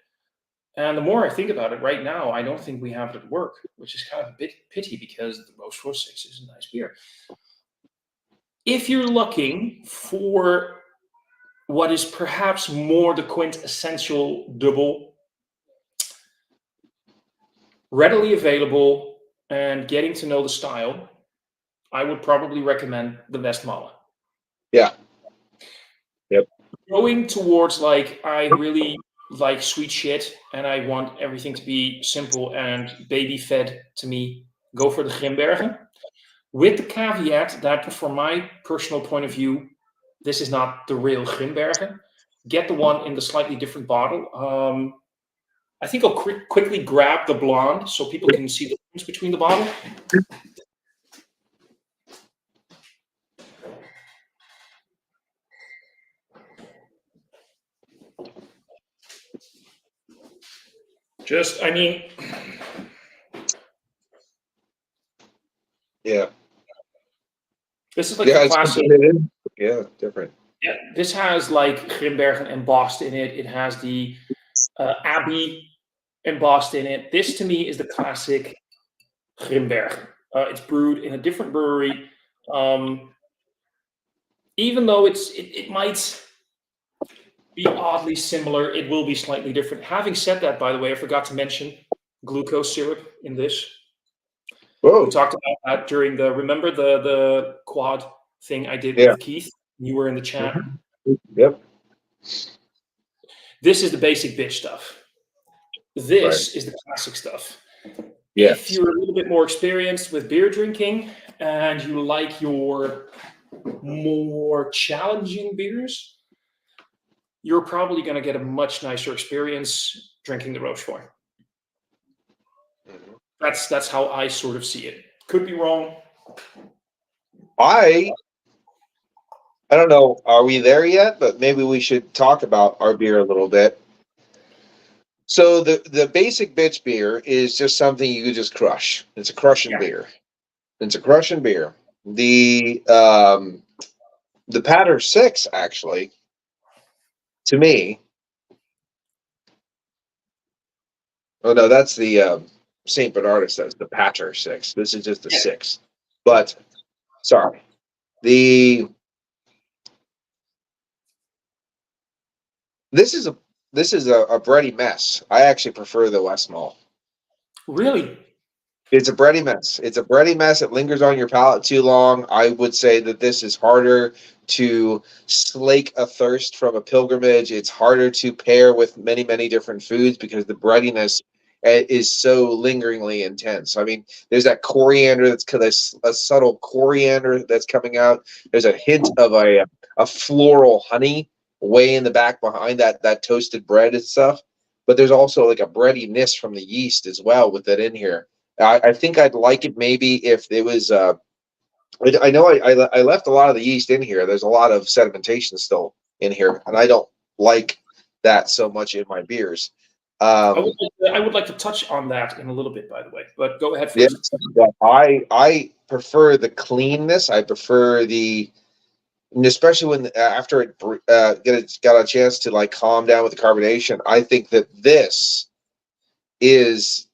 And the more I think about it, right now, I don't think we have it at work, which is kind of a bit pity because the Rochefort 6 is a nice beer. If you're looking for what is perhaps more the quintessential double, readily available, and getting to know the style, I would probably recommend the Westmalle. Yeah. Yep. Going towards like, I really like sweet shit and I want everything to be simple and baby fed to me, go for the Grimbergen. With the caveat that, from my personal point of view, this is not the real Grimbergen. Get the one in the slightly different bottle. I think I'll quickly grab the blonde so people can see the difference between the bottle. Just, I mean, Yeah. this is like Yeah. the classic. Yeah. Different. Yeah, this has like Grimbergen embossed in it. It has the Abbey embossed in it. This to me is the classic Grimbergen. It's brewed in a different brewery. Even though it might be oddly similar, it will be slightly different. Having said that, by the way, I forgot to mention glucose syrup in this. Whoa. We talked about that during remember the quad thing I did Yeah. with Keith? You were in the chat. Yep. This is the basic bitch stuff. This is the classic stuff. Yes. If you're a little bit more experienced with beer drinking and you like your more challenging beers, you're probably going to get a much nicer experience drinking the Rochefort. That's how I sort of see it. Could be wrong. I don't know. Are we there yet? But maybe we should talk about our beer a little bit. So the basic bitch beer is just something you could just crush. It's a crushing beer. It's a crushing beer. The Patter 6 actually, to me. Oh no, that's the Saint Bernardus says the Patter 6. This is just the 6. But sorry, this is a bready mess. I actually prefer the Westmalle. Really? It's a bready mess. It's a bready mess. It lingers on your palate too long. I would say that this is harder to slake a thirst from a pilgrimage. It's harder to pair with many, many different foods because the breadiness is so lingeringly intense. I mean, there's that coriander that's a subtle coriander that's coming out. There's a hint of a floral honey way in the back behind that toasted bread and stuff. But there's also like a breadiness from the yeast as well with that in here. I think I'd like it maybe if it was. I know I left a lot of the yeast in here. There's a lot of sedimentation still in here, and I don't like that so much in my beers. I would like to touch on that in a little bit, by the way, but go ahead Yes, first. but I prefer the cleanness. I prefer and especially when after it got a chance to like calm down with the carbonation. I think that this is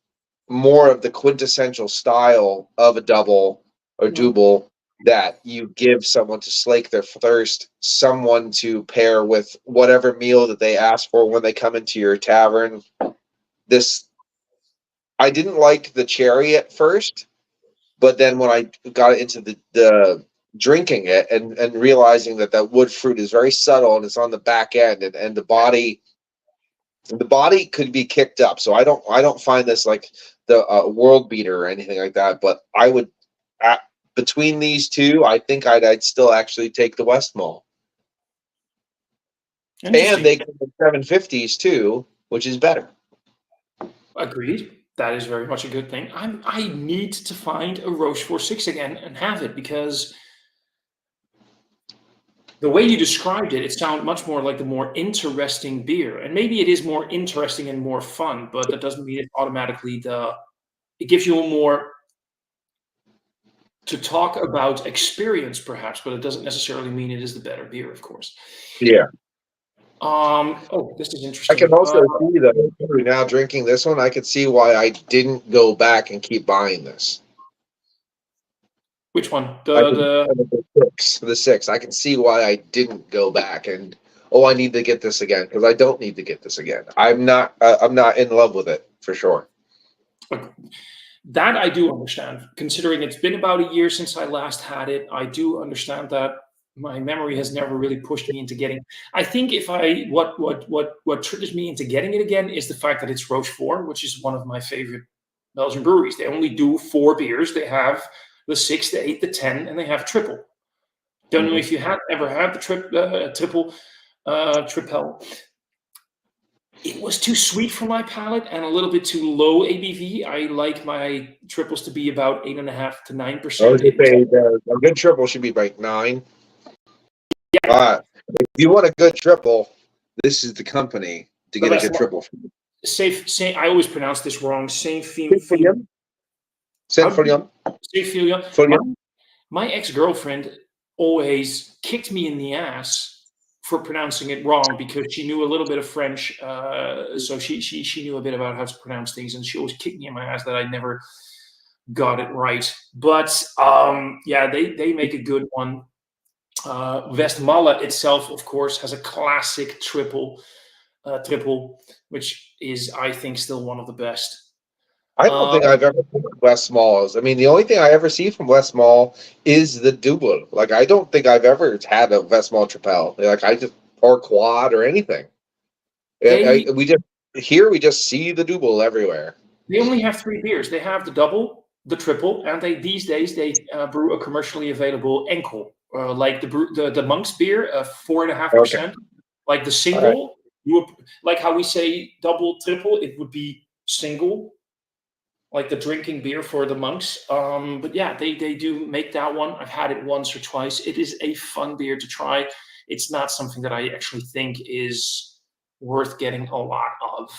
more of the quintessential style of a double or double that you give someone to slake their thirst, someone to pair with whatever meal that they ask for when they come into your tavern. This I didn't like the cherry at first, but then when I got into the drinking it and realizing that wood fruit is very subtle and it's on the back end and the body could be kicked up. So I don't find this like the world beater or anything like that. But I would between these two, I think I'd still actually take the Westmalle. And they come in 750s too, which is better. Agreed. That is very much a good thing. I need to find a Rochefort 6 again and have it, because the way you described it, it sounded much more like the more interesting beer. And maybe it is more interesting and more fun, but that doesn't mean it automatically it gives you a more to talk about experience, perhaps, but it doesn't necessarily mean it is the better beer, of course. Yeah. Oh, this is interesting. I can also see that now drinking this one, I could see why I didn't go back and keep buying this. Which one? The six. I can see why I didn't go back and I need to get this again, because I don't need to get this again. I'm not in love with it for sure. That I do understand, considering it's been about a year since I last had it. I do understand that my memory has never really pushed me into getting. I think what triggers me into getting it again is the fact that it's Rochefort, which is one of my favorite Belgian breweries. They only do 4 beers. They have the 6, the 8, the 10, and they have triple. Don't know if you ever had the triple tripel. It was too sweet for my palate and a little bit too low ABV. I like my triples to be about 8.5 to 9%. A good triple should be like 9. Yeah. If you want a good triple, this is the company to get a good triple. I always pronounce this wrong. Saint-Filion. My ex-girlfriend always kicked me in the ass for pronouncing it wrong, because she knew a little bit of French, so she knew a bit about how to pronounce things, and she always kicked me in my ass that I never got it right. But yeah, they make a good one. Westmalle itself, of course, has a classic triple, which is, I think, still one of the best. I don't think I've ever seen Westmalles. I mean, the only thing I ever see from Westmalle is the double. Like, I don't think I've ever had a Westmalle Tripel. Like, or quad or anything. We just see the double everywhere. They only have 3 beers. They have the double, the triple, and these days they brew a commercially available Enkel, like the Monk's beer, 4.5%. Okay. Like the single, like how we say double, triple, it would be single, like the drinking beer for the monks. But yeah, they do make that one. I've had it once or twice. It is a fun beer to try. It's not something that I actually think is worth getting a lot of.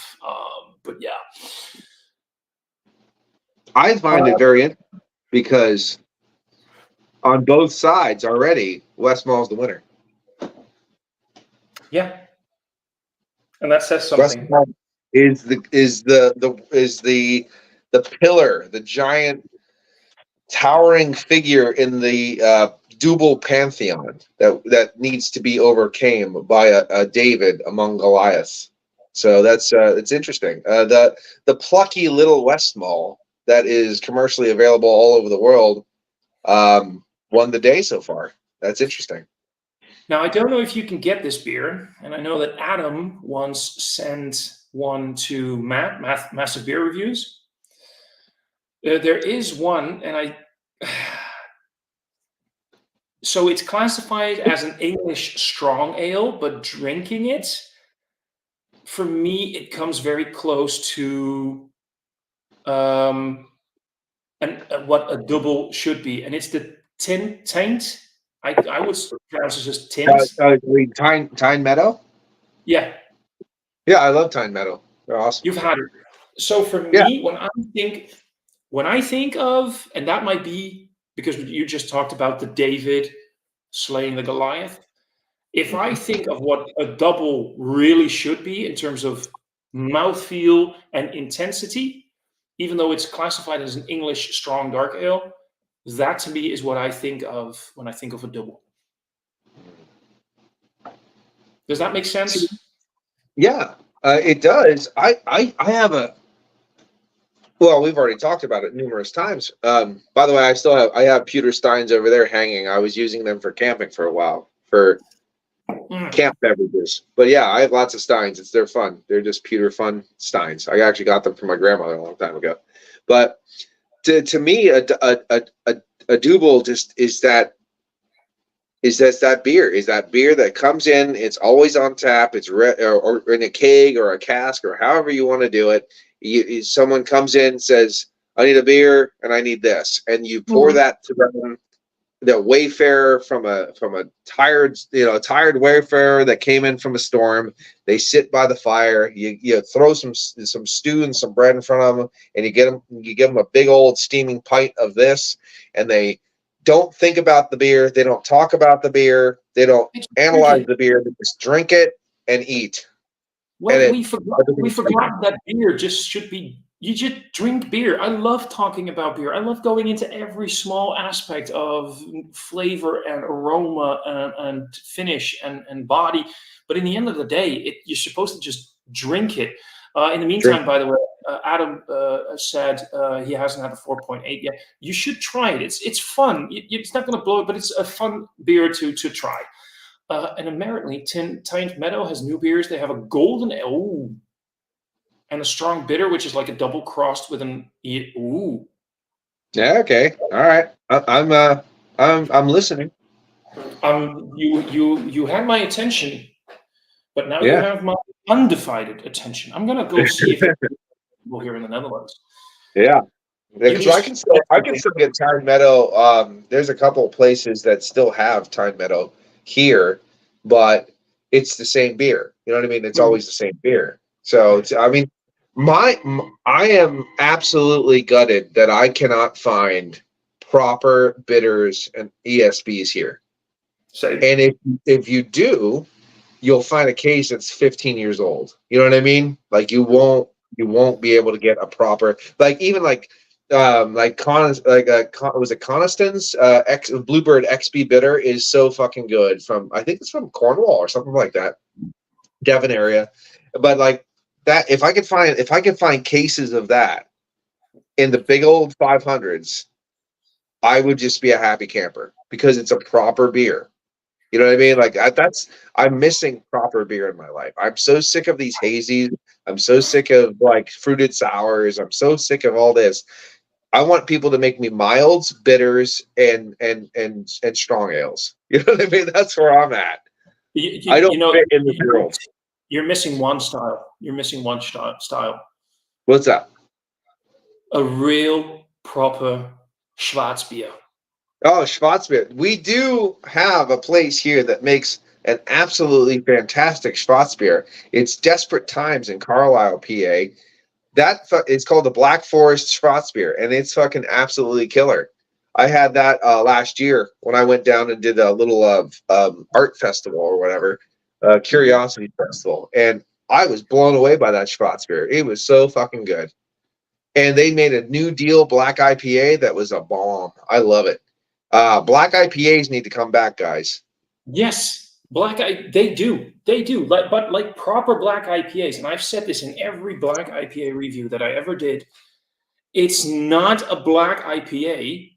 But yeah. I find it very interesting because on both sides already, Westmalle's the winner. Yeah. And that says something. Westmalle is the pillar, the giant towering figure in the double pantheon that needs to be overcame by a David among Goliaths. So it's interesting. The plucky little Westmalle that is commercially available all over the world won the day so far. That's interesting. Now, I don't know if you can get this beer, and I know that Adam once sent one to Massive Beer Reviews. There is one, and so it's classified as an English strong ale, but drinking it, for me, it comes very close to what a double should be, and it's the Taint. I would pronounce it just Tint. Tyne Meadow. Yeah, Yeah, I love Tyne Meadow. They're awesome. you've had it. So for me, when I think of, and that might be because you just talked about the David slaying the Goliath. If I think of what a double really should be in terms of mouthfeel and intensity, even though it's classified as an English strong dark ale, that to me is what I think of when I think of a double. Does that make sense? Yeah, it does. I have a. Well, we've already talked about it numerous times. By the way, I have pewter steins over there hanging. I was using them for camping for a while for camp beverages. But yeah, I have lots of steins. They're fun. They're just pewter fun steins. I actually got them from my grandmother a long time ago. But to me, a double just is that beer. Is that beer that comes in? It's always on tap. It's or in a keg or a cask or however you want to do it. Someone comes in and says, "I need a beer and I need this," and you pour that to them. The wayfarer from a tired wayfarer that came in from a storm. They sit by the fire. You throw some stew and some bread in front of them, and you give them a big old steaming pint of this, and they don't think about the beer. They don't talk about the beer. They don't analyze the beer. They just drink it and eat. Well, we forgot that beer just should be. You just drink beer. I love talking about beer. I love going into every small aspect of flavor and aroma and finish and body. But in the end of the day, you're supposed to just drink it. In the meantime, by the way, Adam said he hasn't had a 4.8 yet. You should try it. It's fun. It's not going to blow it, but it's a fun beer to try. And apparently, Tyne Meadow has new beers. They have a golden ale and a strong bitter, which is like a double crossed with an ooh. Yeah. Okay. All right. I'm listening. You had my attention, but now you have my undivided attention. I'm gonna go see if it's available here in the Netherlands. Yeah. Because I can still get Tyne Meadow. There's a couple of places that still have Tyne Meadow here, but it's the same beer. You know what I mean? It's always the same beer. So I mean, I am absolutely gutted that I cannot find proper bitters and ESBs here. And if you do, you'll find a case that's 15 years old. You know what I mean? Like you won't be able to get a proper was it Coniston's Bluebird XB bitter is so fucking good I think it's from Cornwall or something like that, Devon area. But like that, if I could find cases of that in the big old 500s, I would just be a happy camper because it's a proper beer. You know what I mean? Like I'm missing proper beer in my life. I'm so sick of these hazies. I'm so sick of like fruited sours. I'm so sick of all this. I want people to make me milds, bitters, and strong ales. You know what I mean? That's where I'm at. I don't fit in the world. You're missing one style. You're missing one style. What's that? A real proper Schwarzbier. Oh, Schwarzbier. We do have a place here that makes an absolutely fantastic Schwarzbier. It's Desperate Times in Carlisle, PA. It's called the Black Forest Schwarzbier, and it's fucking absolutely killer. I had that last year when I went down and did a little art festival or whatever, Curiosity Festival, and I was blown away by that Schwarzbier. It was so fucking good. And they made a New Deal Black IPA that was a bomb. I love it. Black IPAs need to come back, guys. Yes. They do, but like proper black IPAs, and I've said this in every black IPA review that I ever did. It's not a black IPA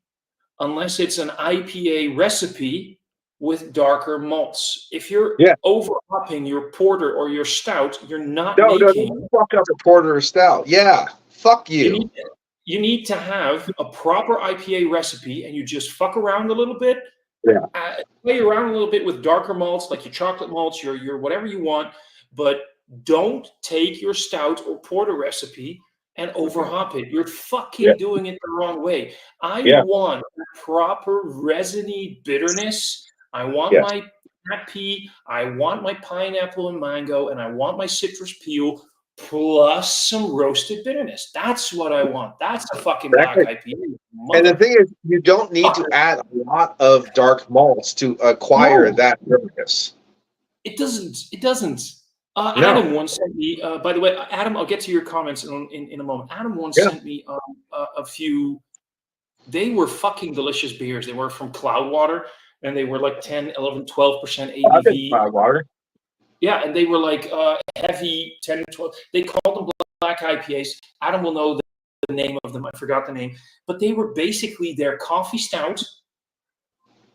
unless it's an IPA recipe with darker malts. If you're Yeah. over hopping your porter or your stout, you're not No, making. don't fuck up a porter or stout. Yeah, fuck You you. need you need to have a proper IPA recipe, and you just fuck around a little bit. Yeah. Play around a little bit with darker malts, like your chocolate malts, your whatever you want, but don't take your stout or porter recipe and overhop it. You're Yeah. fucking doing it the wrong way. I Yeah. want proper resiny bitterness. I want Yes. my cat pea, I want my pineapple and mango, and I want my citrus peel plus some roasted bitterness. That's what I want. That's a fucking black Exactly. IPA. And the thing is, you don't need to add a lot of dark malts to acquire No. that bitterness. It doesn't. It doesn't. No. Adam once sent me. By the way, Adam, I'll get to your comments in a moment. Adam once Yeah. sent me a few. They were fucking delicious beers. They were from Cloudwater, and they were like 10, 11, 12% I've been ABV. Cloudwater. Yeah, and they were like heavy 10, 12. They called them black IPAs. Adam will know the name of them. I forgot the name, but they were basically their coffee stout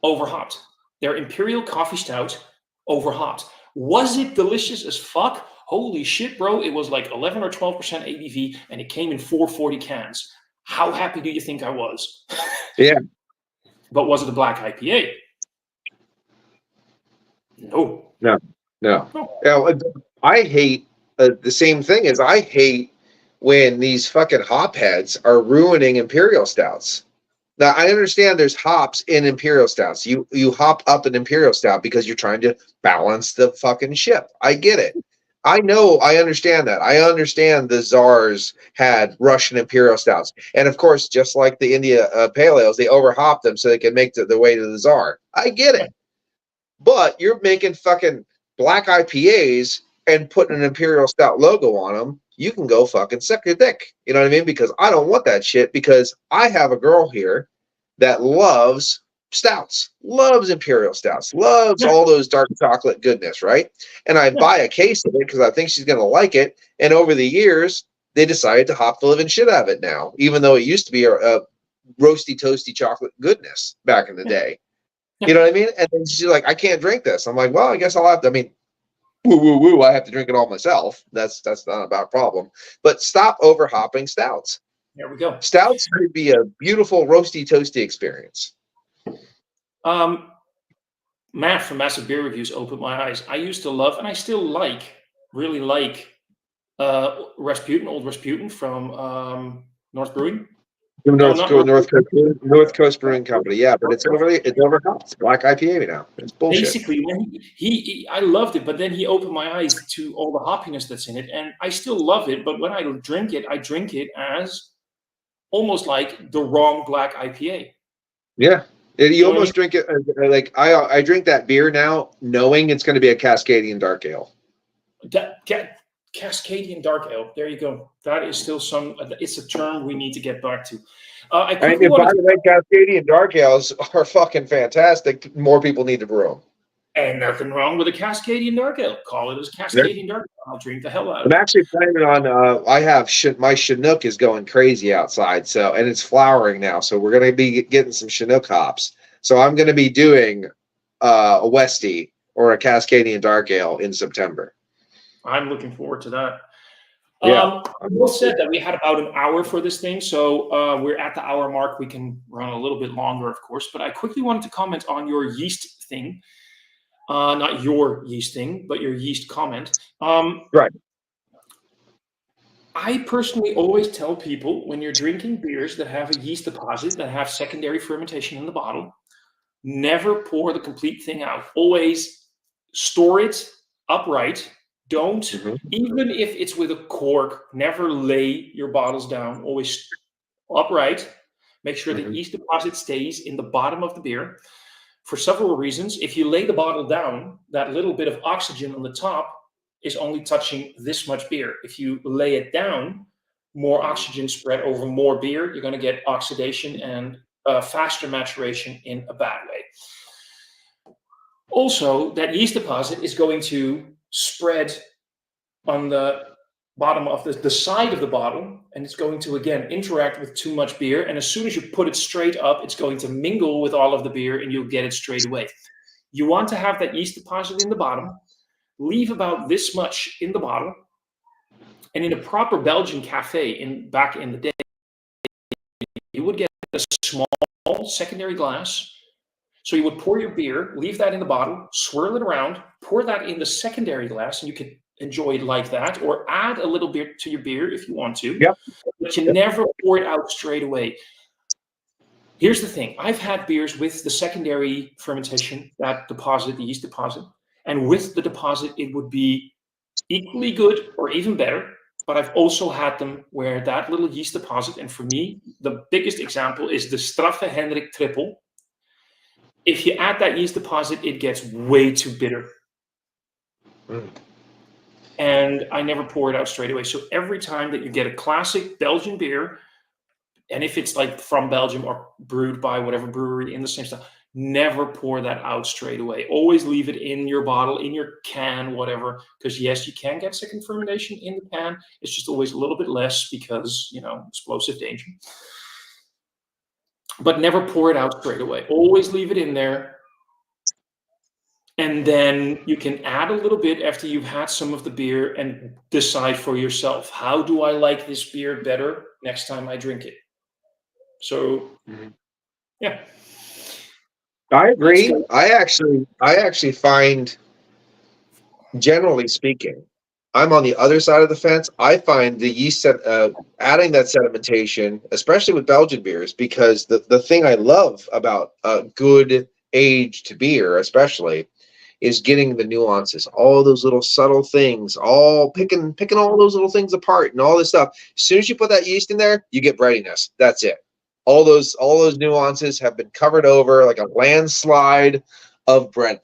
overhopped. Their imperial coffee stout overhopped. Was it delicious as fuck? Holy shit, bro. It was like 11 or 12% ABV, and it came in 440 cans. How happy do you think I was? Yeah. But was it a black IPA? No. No. Yeah, I hate the same thing as I hate when these fucking hopheads are ruining imperial stouts. Now I understand there's hops in imperial stouts. You hop up an imperial stout because you're trying to balance the fucking ship. I get it. I know. I understand that. I understand the czars had Russian imperial stouts, and of course, just like the India pale ales, they overhop them so they can make the way to the czar. I get it. But you're making fucking black IPAs and putting an imperial stout logo on them. You can go fucking suck your dick. You know what I mean? Because I don't want that shit, because I have a girl here that loves stouts, loves imperial stouts, loves all those dark chocolate goodness, right? And I buy a case of it because I think she's going to like it. And over the years, they decided to hop the living shit out of it now, even though it used to be a roasty, toasty chocolate goodness back in the day. You know what I mean? And then she's like, I can't drink this. I'm like, well, I guess I'll have to. I mean, woo, I have to drink it all myself. That's not about a problem. But stop overhopping stouts. There we go. Stouts could be a beautiful roasty, toasty experience. Matt from Massive Beer Reviews opened my eyes. I used to love, and I still really like, Rasputin, old Rasputin from North Brewing. North Coast Brewing Company, yeah, but it's overhopped. It's black IPA now. It's bullshit. Basically, when I loved it, but then he opened my eyes to all the hoppiness that's in it, and I still love it. But when I drink it as almost like the wrong black IPA. Yeah, you almost drink it like I drink that beer now, knowing it's going to be a Cascadian dark ale. Cascadian dark ale. There you go. That is still it's a term we need to get back to. By the way, Cascadian dark ales are fucking fantastic. More people need to brew them. And nothing wrong with a Cascadian dark ale. Call it as Cascadian dark ale. I'll drink the hell out of it. I'm actually planning on. I have my Chinook is going crazy outside, and it's flowering now. So we're going to be getting some Chinook hops. So I'm going to be doing a Westie or a Cascadian dark ale in September. I'm looking forward to that. Yeah. Will said that we had about an hour for this thing, so we're at the hour mark. We can run a little bit longer, of course, but I quickly wanted to comment on your yeast thing. Not your yeast thing, but your yeast comment. Right. I personally always tell people, when you're drinking beers that have a yeast deposit, that have secondary fermentation in the bottle, never pour the complete thing out. Always store it upright. Don't, even if it's with a cork, never lay your bottles down. Always upright. Make sure the yeast deposit stays in the bottom of the beer. For several reasons. If you lay the bottle down, that little bit of oxygen on the top is only touching this much beer. If you lay it down, more oxygen spread over more beer. You're going to get oxidation and faster maturation in a bad way. Also, that yeast deposit is going to spread on the bottom of the side of the bottle, and it's going to, again, interact with too much beer. And as soon as you put it straight up, it's going to mingle with all of the beer, and you'll get it straight away. You want to have that yeast deposit in the bottom. Leave about this much in the bottle. And in a proper Belgian cafe back in the day, you would get a small secondary glass. So you would pour your beer, leave that in the bottle, swirl it around, pour that in the secondary glass, and you could enjoy it like that, or add a little bit to your beer if you want to. Yep. But you never pour it out straight away. Here's the thing. I've had beers with the secondary fermentation, that deposit, the yeast deposit, and with the deposit, it would be equally good or even better. But I've also had them where that little yeast deposit, and for me, the biggest example is the Straffe Hendrik Triple. If you add that yeast deposit, it gets way too bitter. And I never pour it out straight away. So every time that you get a classic Belgian beer, and if it's like from Belgium or brewed by whatever brewery in the same style, never pour that out straight away. Always leave it in your bottle, in your can, whatever. Because yes, you can get second fermentation in the can. It's just always a little bit less because, explosive danger. But never pour it out straight away. Always leave it in there. And then you can add a little bit after you've had some of the beer and decide for yourself, how do I like this beer better next time I drink it? So, yeah. I agree. I actually find, generally speaking, I'm on the other side of the fence. I find the yeast adding that sedimentation, especially with Belgian beers, because the thing I love about a good aged beer, especially, is getting the nuances, all those little subtle things, all picking all those little things apart and all this stuff. As soon as you put that yeast in there, you get breadiness. That's it. All those nuances have been covered over like a landslide of bread,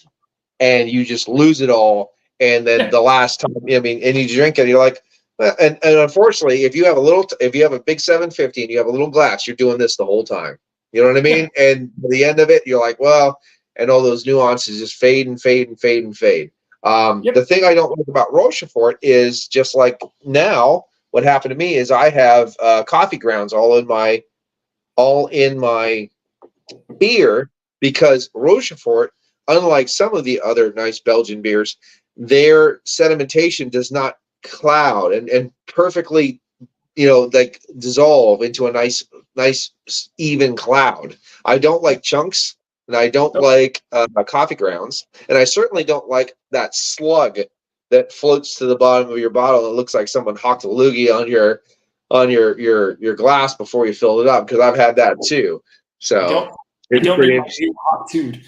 and you just lose it all. And then the last time, and you drink it, you're like, and unfortunately, if you have a big 750 and you have a little glass, you're doing this the whole time. You know what I mean? Yeah. And at the end of it, you're like, well, and all those nuances just fade and fade and fade and fade. The thing I don't like about Rochefort is just like now, what happened to me is I have coffee grounds all in my beer, because Rochefort, unlike some of the other nice Belgian beers, their sedimentation does not cloud and perfectly, like dissolve into a nice even cloud. I don't like chunks, and I don't like coffee grounds, and I certainly don't like that slug that floats to the bottom of your bottle and it looks like someone hawked a loogie on your glass before you filled it up, because I've had that too. So you don't need hawk-tooed.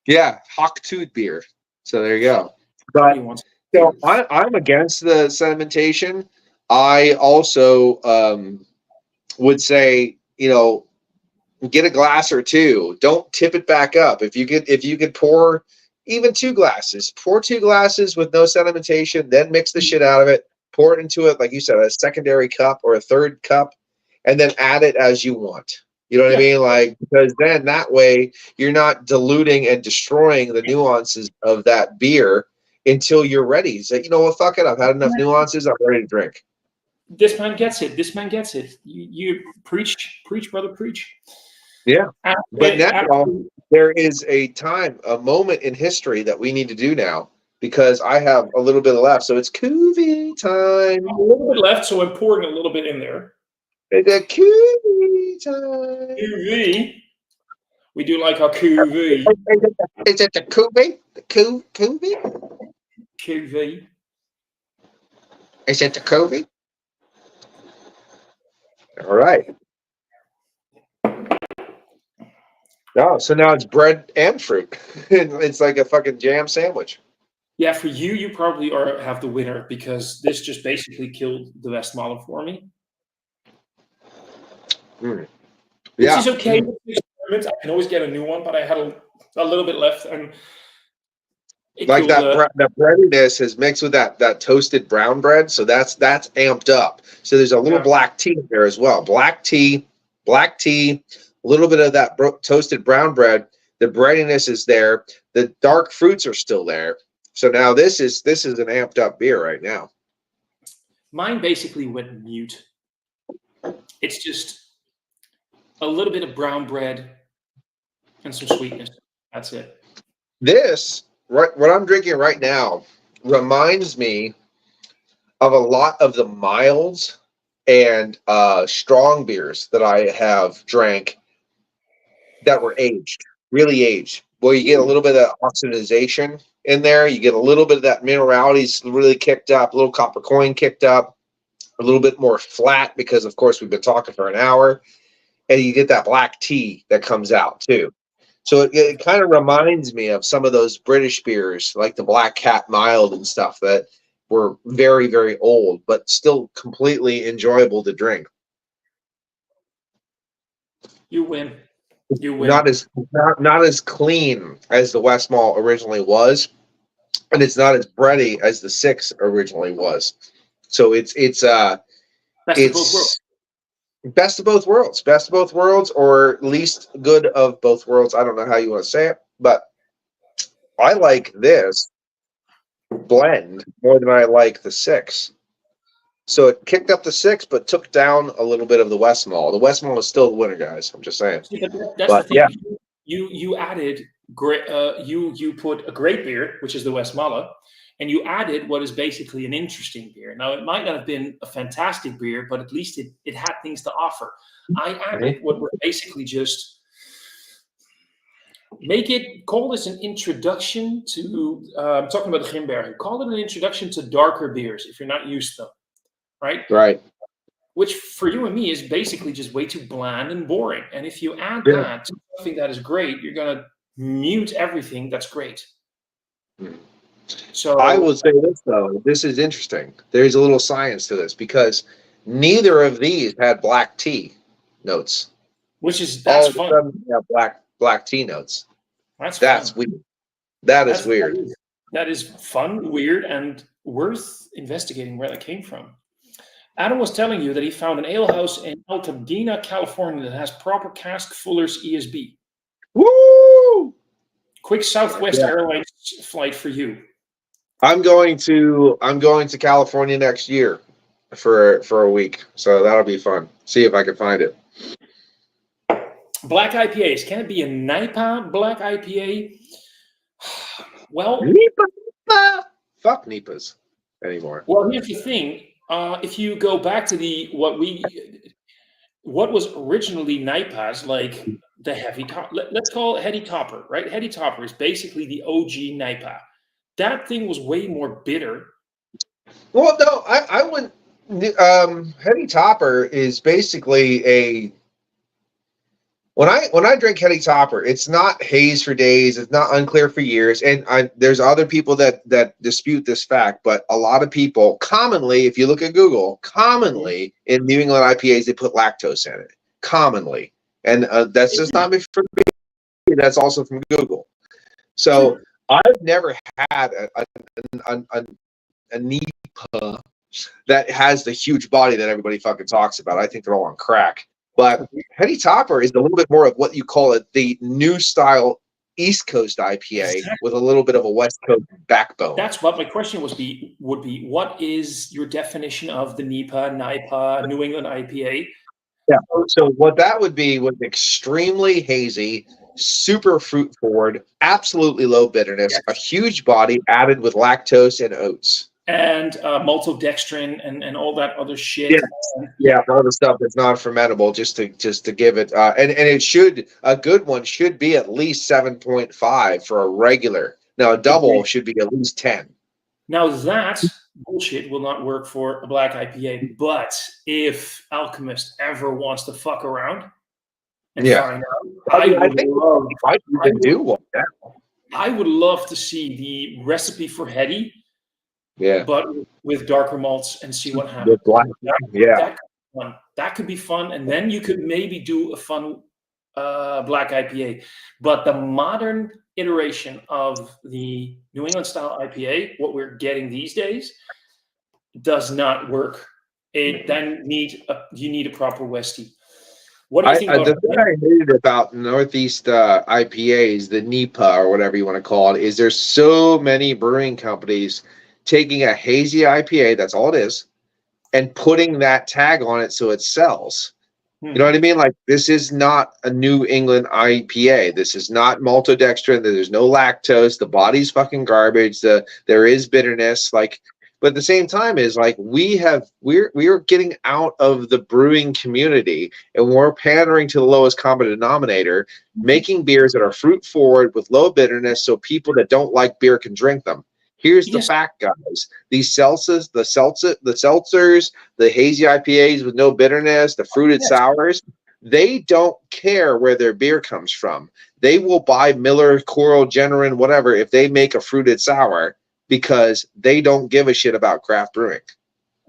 Yeah, hawk-tooed beer. So there you go. But so I'm against the sedimentation. I also would say, get a glass or two. Don't tip it back up. If you could pour even 2 glasses, pour 2 glasses with no sedimentation, then mix the shit out of it. Pour it into it, like you said, a secondary cup or a third cup, and then add it as you want. You know what I mean? Like, because then that way you're not diluting and destroying the nuances of that beer until you're ready. So, fuck it. I've had enough nuances. I'm ready to drink. This man gets it. This man gets it. You preach, brother, preach. Yeah. But now there is a moment in history that we need to do now, because I have a little bit left. So it's cuvee time. A little bit left, so I'm pouring a little bit in there. It's a cuvee time. Cuvee. We do like our cuvee. Is it the cuvee? The cuvee? Cuvee. Is it the cuvee? All right. Oh, so now it's bread and fruit. It's like a fucking jam sandwich. Yeah, for you probably have the winner, because this just basically killed the Westmalle for me. Yeah. Which is okay. I can always get a new one, but I had a little bit left, and like that breadiness is mixed with that toasted brown bread, so that's amped up. So there's a little black tea in there as well. Black tea, a little bit of that toasted brown bread. The breadiness is there. The dark fruits are still there. So now this is an amped up beer right now. Mine basically went mute. It's just a little bit of brown bread and some sweetness. That's it. This, right, what I'm drinking right now, reminds me of a lot of the milds and strong beers that I have drank that were aged, really aged. Well, you get a little bit of oxidization in there. You get a little bit of that minerality really kicked up, a little copper coin kicked up, a little bit more flat because, of course, we've been talking for an hour. And you get that black tea that comes out too. So it kind of reminds me of some of those British beers, like the Black Cat Mild and stuff that were very, very old, but still completely enjoyable to drink. You win. You win. Not as clean as the West Mall originally was, and it's not as bready as the Six originally was. So it's Best of both worlds. best of both worlds, best of both worlds, or least good of both worlds. I don't know how you want to say it, but I like this blend more than I like the Six. So it kicked up the Six, but took down a little bit of the West Mall. The West Mall is still the winner, guys. I'm just saying. See, but that's But the thing. yeah, You added great. You put a great beer, which is the Westmalle, and you added what is basically an interesting beer. Now it might not have been a fantastic beer, but at least it had things to offer. I added what were basically just call this an introduction to. I'm talking about the Grimbergen. Call it an introduction to darker beers if you're not used to them, right? right. Which for you and me is basically just way too bland and boring. And if you add Yeah. that to something that is great, you're going to mute everything that's great. So I will say this though, this is interesting. There's a little science to this because neither of these had black tea notes. that's All of a fun. sudden, we have black tea notes. That's That's fun. weird. That's weird. That is fun, weird, and worth investigating where that came from. Adam was telling you that he found an alehouse in Altadena, California that has proper cask fuller's ESB. Woo! Quick Southwest Airlines flight for you. I'm going to California next year for a week, so that'll be fun. See if I can find it. Black IPAs. Can it be a NIPA black IPA? Well, Nipa. Fuck Nipas anymore. Well, here's the thing. If you go back to what was originally NIPAs, like the heavy top, let's call it heady topper, right? Heady topper is basically the OG NIPA. That thing was way more bitter. Well, no, I wouldn't. Heady Topper is basically a. When I drink Heady Topper, it's not haze for days, it's not unclear for years, and there's other people that dispute this fact, but a lot of people commonly, if you look at Google, commonly in New England IPAs they put lactose in it, commonly, and that's just not from me. That's also from Google. So I've never had a NEPA that has the huge body that everybody fucking talks about. I think they're all on crack. But Heady Topper is a little bit more of what you call it, the new style East Coast IPA with a little bit of a West Coast backbone. That's what my question would be. What is your definition of the NIPA, New England IPA? Yeah. So what that would be was extremely hazy, super fruit forward, absolutely low bitterness, a huge body added with lactose and oats. And maltodextrin and all that other shit. Yeah, all the stuff that's not fermentable, just to give it, and it should, a good one should be at least 7.5 for a regular. Now a double should be at least 10. Now that bullshit will not work for a black IPA, but if Alchemist ever wants to fuck around and find out, I would love to see the recipe for Heady. Yeah, but with darker malts and see what happens. That could be fun, and then you could maybe do a fun black IPA. But the modern iteration of the New England style IPA, what we're getting these days, does not work. You need a proper Westie. What do you think about the thing I hated about Northeast IPAs, the NEPA or whatever you want to call it, is there's so many brewing companies taking a hazy IPA, that's all it is, and putting that tag on it so it sells. You know what I mean? Like, this is not a New England IPA. This is not maltodextrin. There's no lactose. The body's fucking garbage. There is bitterness. Like, but at the same time is like we're getting out of the brewing community and we're pandering to the lowest common denominator, making beers that are fruit forward with low bitterness, so people that don't like beer can drink them. Here's the fact, guys. These seltzers, the seltzers, the hazy IPAs with no bitterness, the fruited sours, they don't care where their beer comes from. They will buy Miller, Coral, Generin, whatever, if they make a fruited sour, because they don't give a shit about craft brewing.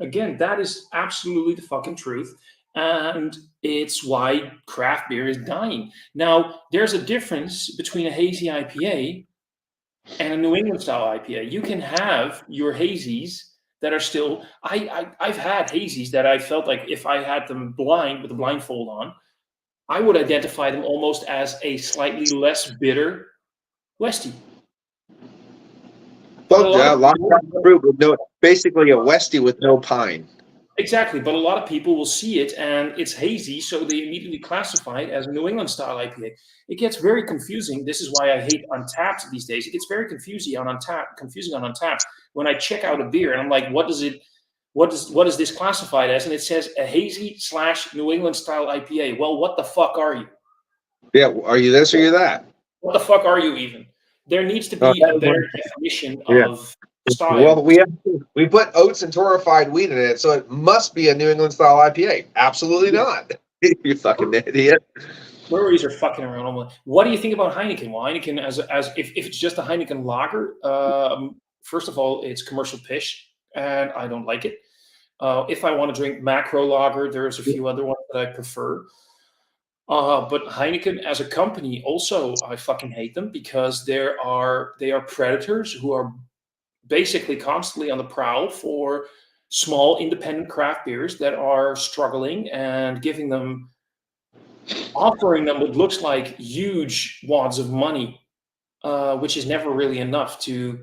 Again, that is absolutely the fucking truth. And it's why craft beer is dying. Now, there's a difference between a hazy IPA and a New England style IPA. You can have your hazies that are still. I've had hazies that I felt like if I had them blind with a blindfold on, I would identify them almost as a slightly less bitter Westie. But a lot of fruit with no, basically a Westie with no pine. Exactly, but a lot of people will see it and it's hazy, so they immediately classify it as a New England style IPA. It gets very confusing. This is why I hate Untapped these days. It gets very confusing on Untapped when I check out a beer and I'm like, what is this classified as? And it says a hazy / New England style IPA. Well, what the fuck are you? Yeah, are you this or you that? What the fuck are you even? There needs to be a better definition of style. Well, we put oats and torrefied wheat in it, so it must be a New England style IPA. Absolutely not. You fucking idiot. Breweries are fucking around. What do you think about Heineken? Well, Heineken, as if it's just a Heineken lager, first of all, it's commercial pish, and I don't like it. If I want to drink macro lager, there's a few other ones that I prefer. But Heineken as a company, also, I fucking hate them because they are predators who are basically constantly on the prowl for small independent craft beers that are struggling and offering them what looks like huge wads of money, which is never really enough to,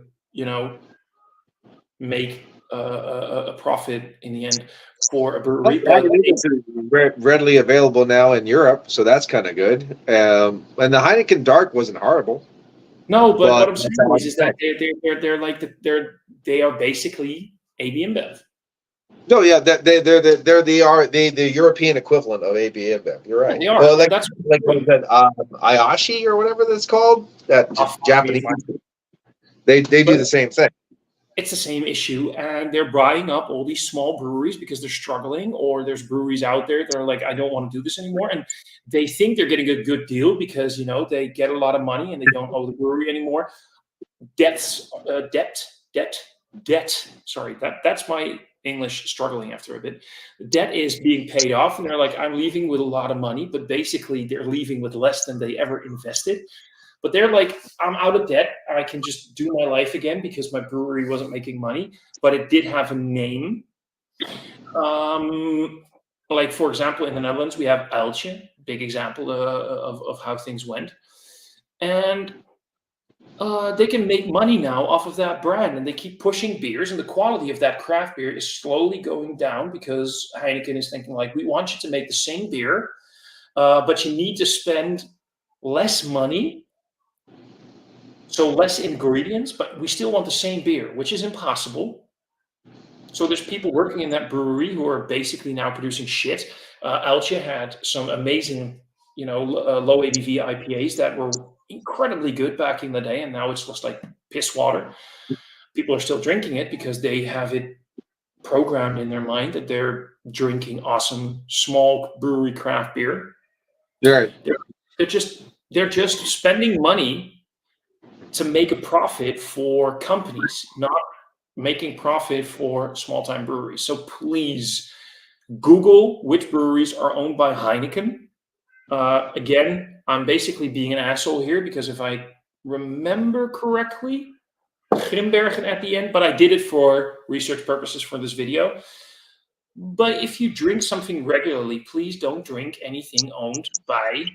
make a profit in the end for a brewery. But it's readily available now in Europe, so that's kind of good. And the Heineken Dark wasn't horrible. No, but what I'm saying is that they are basically AB InBev. No, yeah, they're the European equivalent of AB InBev. You're right. They are. Well, That's like Ayashi or whatever that's called. That Japanese. They do the same thing. It's the same issue, and they're buying up all these small breweries because they're struggling, or there's breweries out there that are like, I don't want to do this anymore, and they think they're getting a good deal because they get a lot of money and they don't owe the brewery anymore. Debt. Sorry, that's my English struggling after a bit. The debt is being paid off, and they're like, I'm leaving with a lot of money, but basically they're leaving with less than they ever invested. But they're like, I'm out of debt. I can just do my life again because my brewery wasn't making money, but it did have a name. Like, for example, in the Netherlands, we have Uiltje, big example of how things went. And they can make money now off of that brand, and they keep pushing beers, and the quality of that craft beer is slowly going down because Heineken is thinking like, we want you to make the same beer, but you need to spend less money. So less ingredients, but we still want the same beer, which is impossible. So there's people working in that brewery who are basically now producing shit. Uiltje had some amazing, low ABV IPAs that were incredibly good back in the day, and now it's just like piss water. People are still drinking it because they have it programmed in their mind that they're drinking awesome small brewery craft beer. Right. They're just spending money to make a profit for companies, not making profit for small-time breweries. So please Google which breweries are owned by Heineken. Again, I'm basically being an asshole here because if I remember correctly, Grimbergen at the end, but I did it for research purposes for this video. But if you drink something regularly, please don't drink anything owned by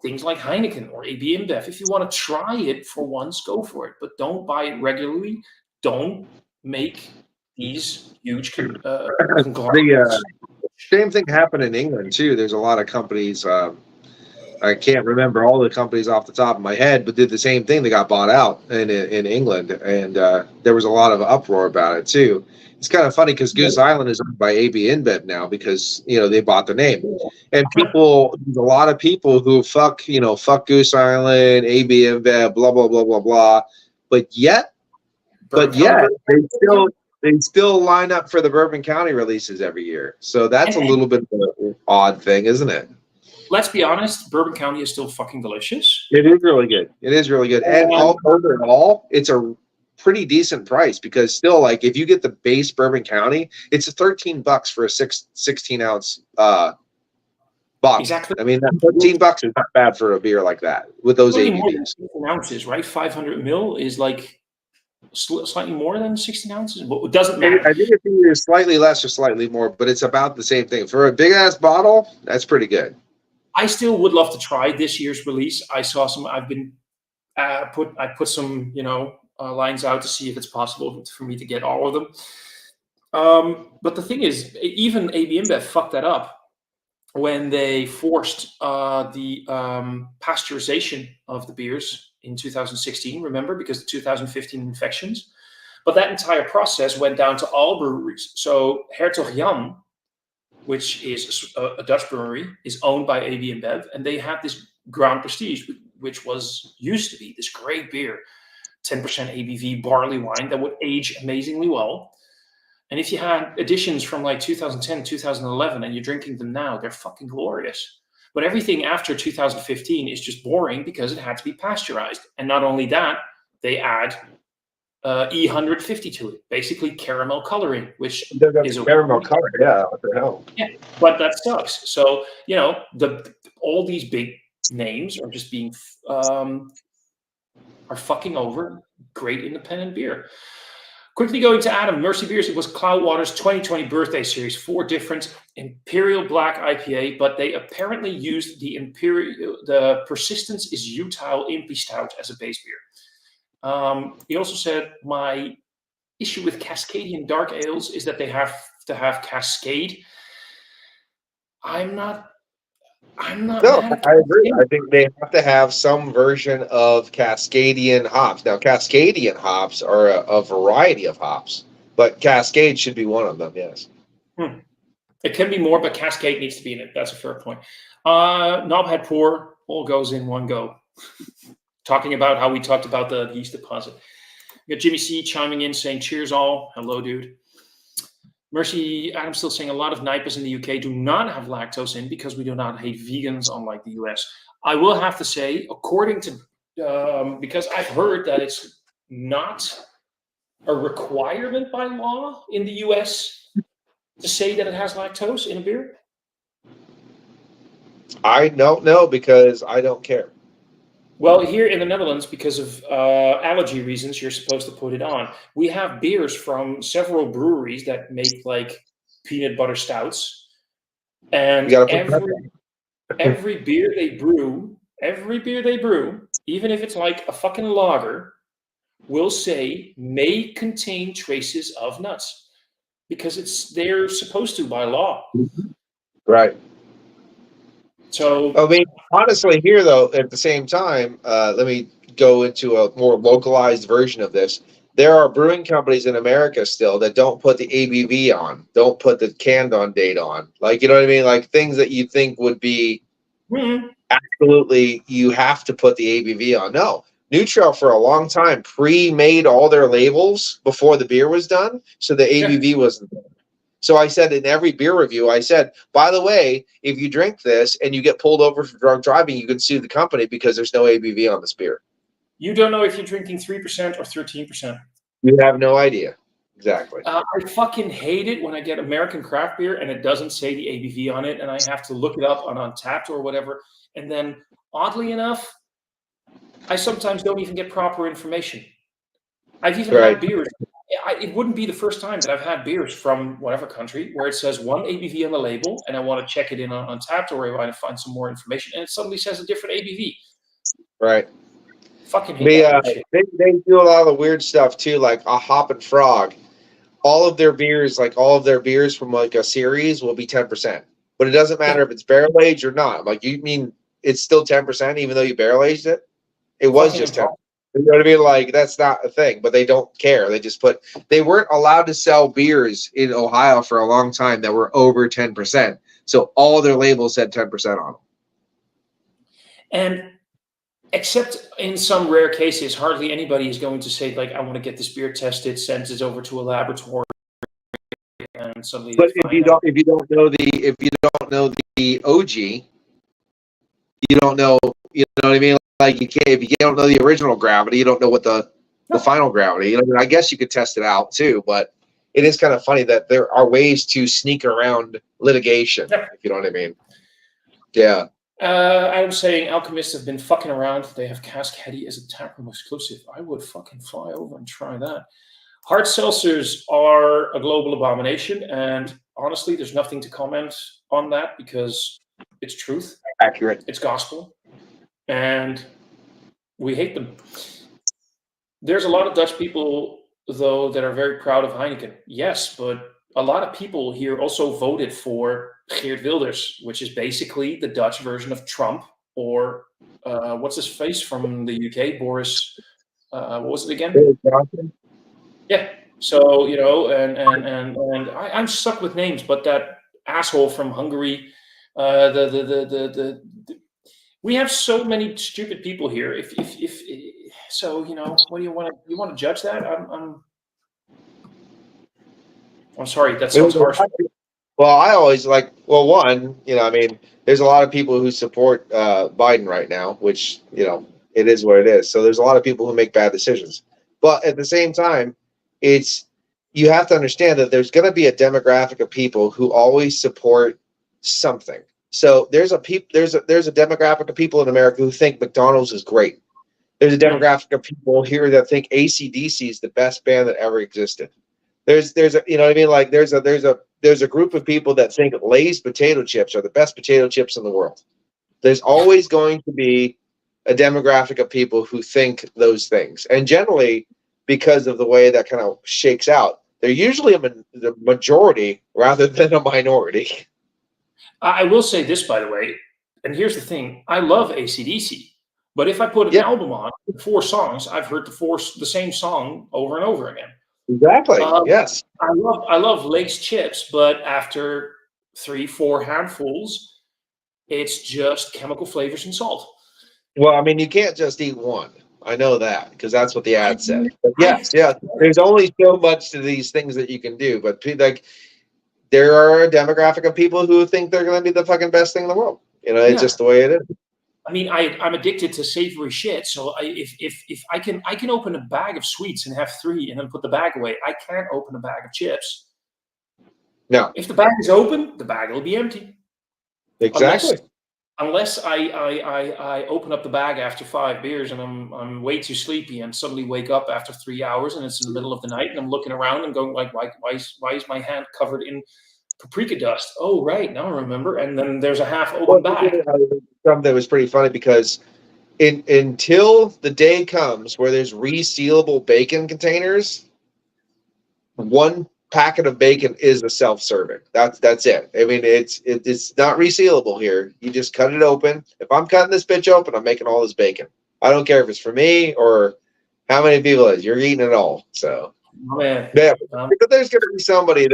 things like Heineken or AB InBev. If you want to try it for once, go for it. But don't buy it regularly. Don't make these huge conglomerates. Same thing happened in England too. There's a lot of companies. I can't remember all the companies off the top of my head, but did the same thing. They got bought out in England, and there was a lot of uproar about it too. It's kind of funny because Goose Island is owned by AB InBev now because they bought the name, and there's a lot of people who fuck Goose Island, AB InBev, blah blah blah blah blah, but yet they still line up for the Bourbon County releases every year. So that's a little bit of an odd thing, isn't it? Let's be honest, Bourbon County is still fucking delicious. It is really good. It is really good. And overall, it's a pretty decent price because still, like, if you get the base Bourbon County, it's $13 for a 16-ounce box. Exactly. I mean, that $13 is not bad for a beer like that with those ABVs. 16 ounces, right? 500 mil is like slightly more than 16 ounces, but it doesn't matter. I think it's either slightly less or slightly more, but it's about the same thing. For a big-ass bottle, that's pretty good. I still would love to try this year's release. I saw some. I've been I put some lines out to see if it's possible for me to get all of them. But the thing is, even AB InBev fucked that up when they forced the pasteurization of the beers in 2016. Remember, because of the 2015 infections. But that entire process went down to all breweries. So Hertog Jan, which is a Dutch brewery, is owned by AB InBev, and they had this Grand Prestige, which used to be this great beer, 10% ABV barley wine that would age amazingly well. And if you had editions from like 2010, 2011, and you're drinking them now, they're fucking glorious. But everything after 2015 is just boring because it had to be pasteurized. And not only that, they add E150 to it, basically caramel coloring, which is a caramel color. Yeah, what the hell? Yeah, but that sucks. So all these big names are just being are fucking over great independent beer. Quickly going to Adam, Mercy Beers. It was Cloudwater's 2020 birthday series, 4 different Imperial Black IPA, but they apparently used the Persistence is Utile Impy Stout as a base beer. He also said, my issue with Cascadian dark ales is that they have to have Cascade. I'm not. No, I agree. I think they have to have some version of Cascadian hops. Now, Cascadian hops are a variety of hops, but Cascade should be one of them. Yes. It can be more, but Cascade needs to be in it. That's a fair point. Knobhead Pour all goes in one go. Talking about how we talked about the yeast deposit. We got Jimmy C chiming in saying, cheers all. Hello, dude. Mercy Adam's still saying a lot of NIPAs in the UK do not have lactose in because we do not hate vegans, unlike the US. I will have to say, according to, because I've heard that it's not a requirement by law in the US to say that it has lactose in a beer. I don't know because I don't care. Well, here in the Netherlands, because of allergy reasons, you're supposed to put it on. We have beers from several breweries that make like peanut butter stouts, and every beer they brew, even if it's like a fucking lager, will say may contain traces of nuts because they're supposed to by law. Right. So I mean, honestly, here though, at the same time, let me go into a more localized version of this. There are brewing companies in America still that don't put the ABV on, don't put the canned on date on. Like, you know what I mean? Like things that you think would be absolutely, you have to put the ABV on. No, Neutral for a long time pre-made all their labels before the beer was done, so the ABV wasn't there. So I said in every beer review, I said, by the way, if you drink this and you get pulled over for drunk driving, you can sue the company because there's no ABV on this beer. You don't know if you're drinking 3% or 13%. You have no idea. Exactly. I fucking hate it when I get American craft beer and it doesn't say the ABV on it, and I have to look it up on Untappd or whatever. And then, oddly enough, I sometimes don't even get proper information. I've even had beers. It wouldn't be the first time that I've had beers from whatever country where it says one ABV on the label, and I want to check it in on Untappd or I want to find some more information, and it suddenly says a different ABV. Right. Fucking hate that shit. They do a lot of the weird stuff too, like a Hop and Frog. all of their beers, like all of their beers from like a series, will be 10%. But it doesn't matter Yeah, if it's barrel aged or not. Like, you mean it's still 10% even though you barrel aged it? It was fucking just 10. impossible. You know what I mean? Like, that's not a thing, but they don't care. They just put, they weren't allowed to sell beers in Ohio for a long time that were over 10%. So all their labels said 10% on them. And except in some rare cases, hardly anybody is going to say, like, I want to get this beer tested, sends it over to a laboratory, and suddenly they But if find you out. don't know the OG, you don't know, you know what I mean? Like, you can't, if you don't know the original gravity, you don't know what the No. final gravity. You know, I guess you could test it out too, but it is kind of funny that there are ways to sneak around litigation, Yeah. if you know what I mean. Yeah. I'm saying Alchemists have been fucking around. They have Cask Heady as a taproom exclusive. I would fucking fly over and try that. Hard seltzers are a global abomination, and honestly, there's nothing to comment on that because it's truth, Accurate. it's gospel, and we hate them. There's a lot of Dutch people, though, that are very proud of Heineken. Yes, but a lot of people here also voted for Geert Wilders, which is basically the Dutch version of Trump, or what's his face from the UK, Boris. What was it again? Yeah. So I'm stuck with names, but that asshole from Hungary, the we have so many stupid people here. If so, what do you want to judge that? I'm sorry. That sounds harsh. Well, I always like, well, one, I mean, there's a lot of people who support Biden right now, which, it is what it is. So there's a lot of people who make bad decisions. But at the same time, you have to understand that there's going to be a demographic of people who always support something. So there's a demographic of people in America who think McDonald's is great. There's a demographic of people here that think AC/DC is the best band that ever existed. There's a, you know what I mean? Like, there's a group of people that think Lay's potato chips are the best potato chips in the world. There's always going to be a demographic of people who think those things. And generally, because of the way that kind of shakes out, they're usually the majority rather than a minority. I will say this, by the way, and here's the thing: I love AC/DC, but if I put an album on 4 songs, I've heard the same song over and over again. Exactly. Yes. I love Lay's chips, but after 3-4 handfuls, it's just chemical flavors and salt. Well, I mean, you can't just eat one. I know that because that's what the ad said. But yes, there's only so much to these things that you can do. But like, there are a demographic of people who think they're going to be the fucking best thing in the world. It's just the way it is. I mean, I'm addicted to savory shit. So if I can open a bag of sweets and have 3 and then put the bag away. I can't open a bag of chips. No. If the bag is open, the bag will be empty. Exactly. Unless I open up the bag after 5 beers and I'm way too sleepy and suddenly wake up after 3 hours and it's in the middle of the night and I'm looking around and going like, why is my hand covered in paprika dust? Oh, right, now I remember. And then there's a half open bag. Something that was pretty funny because until the day comes where there's resealable bacon containers, one packet of bacon is a self-serving. That's it. I mean, it's not resealable here. You just cut it open. If I'm cutting this bitch open, I'm making all this bacon. I don't care if it's for me or how many people it is. You're eating it all. So, but there's going to be somebody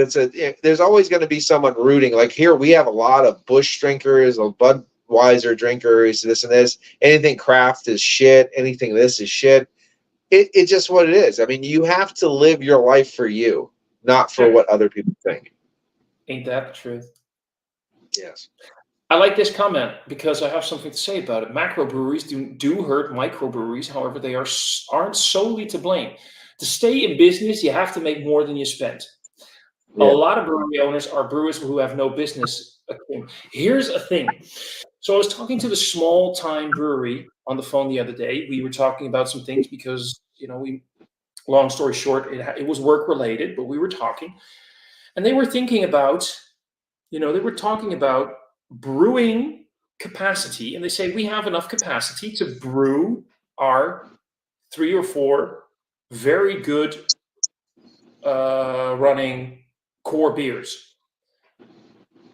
there's always going to be someone rooting. Like here, we have a lot of Busch drinkers, Budweiser drinkers, this and this. Anything craft is shit. Anything this is shit. It's just what it is. I mean, you have to live your life for you, not for what other people think. Ain't that the truth? Yes. I like this comment because I have something to say about it. Macro breweries do hurt microbreweries. However, they aren't solely to blame. To stay in business, you have to make more than you spend. Yeah. A lot of brewery owners are brewers who have no business. Here's a thing. So I was talking to the small-time brewery on the phone the other day. We were talking about some things because, long story short, it was work-related, but we were talking. And they were thinking about, brewing capacity. And they say, we have enough capacity to brew our 3 or 4 very good running core beers.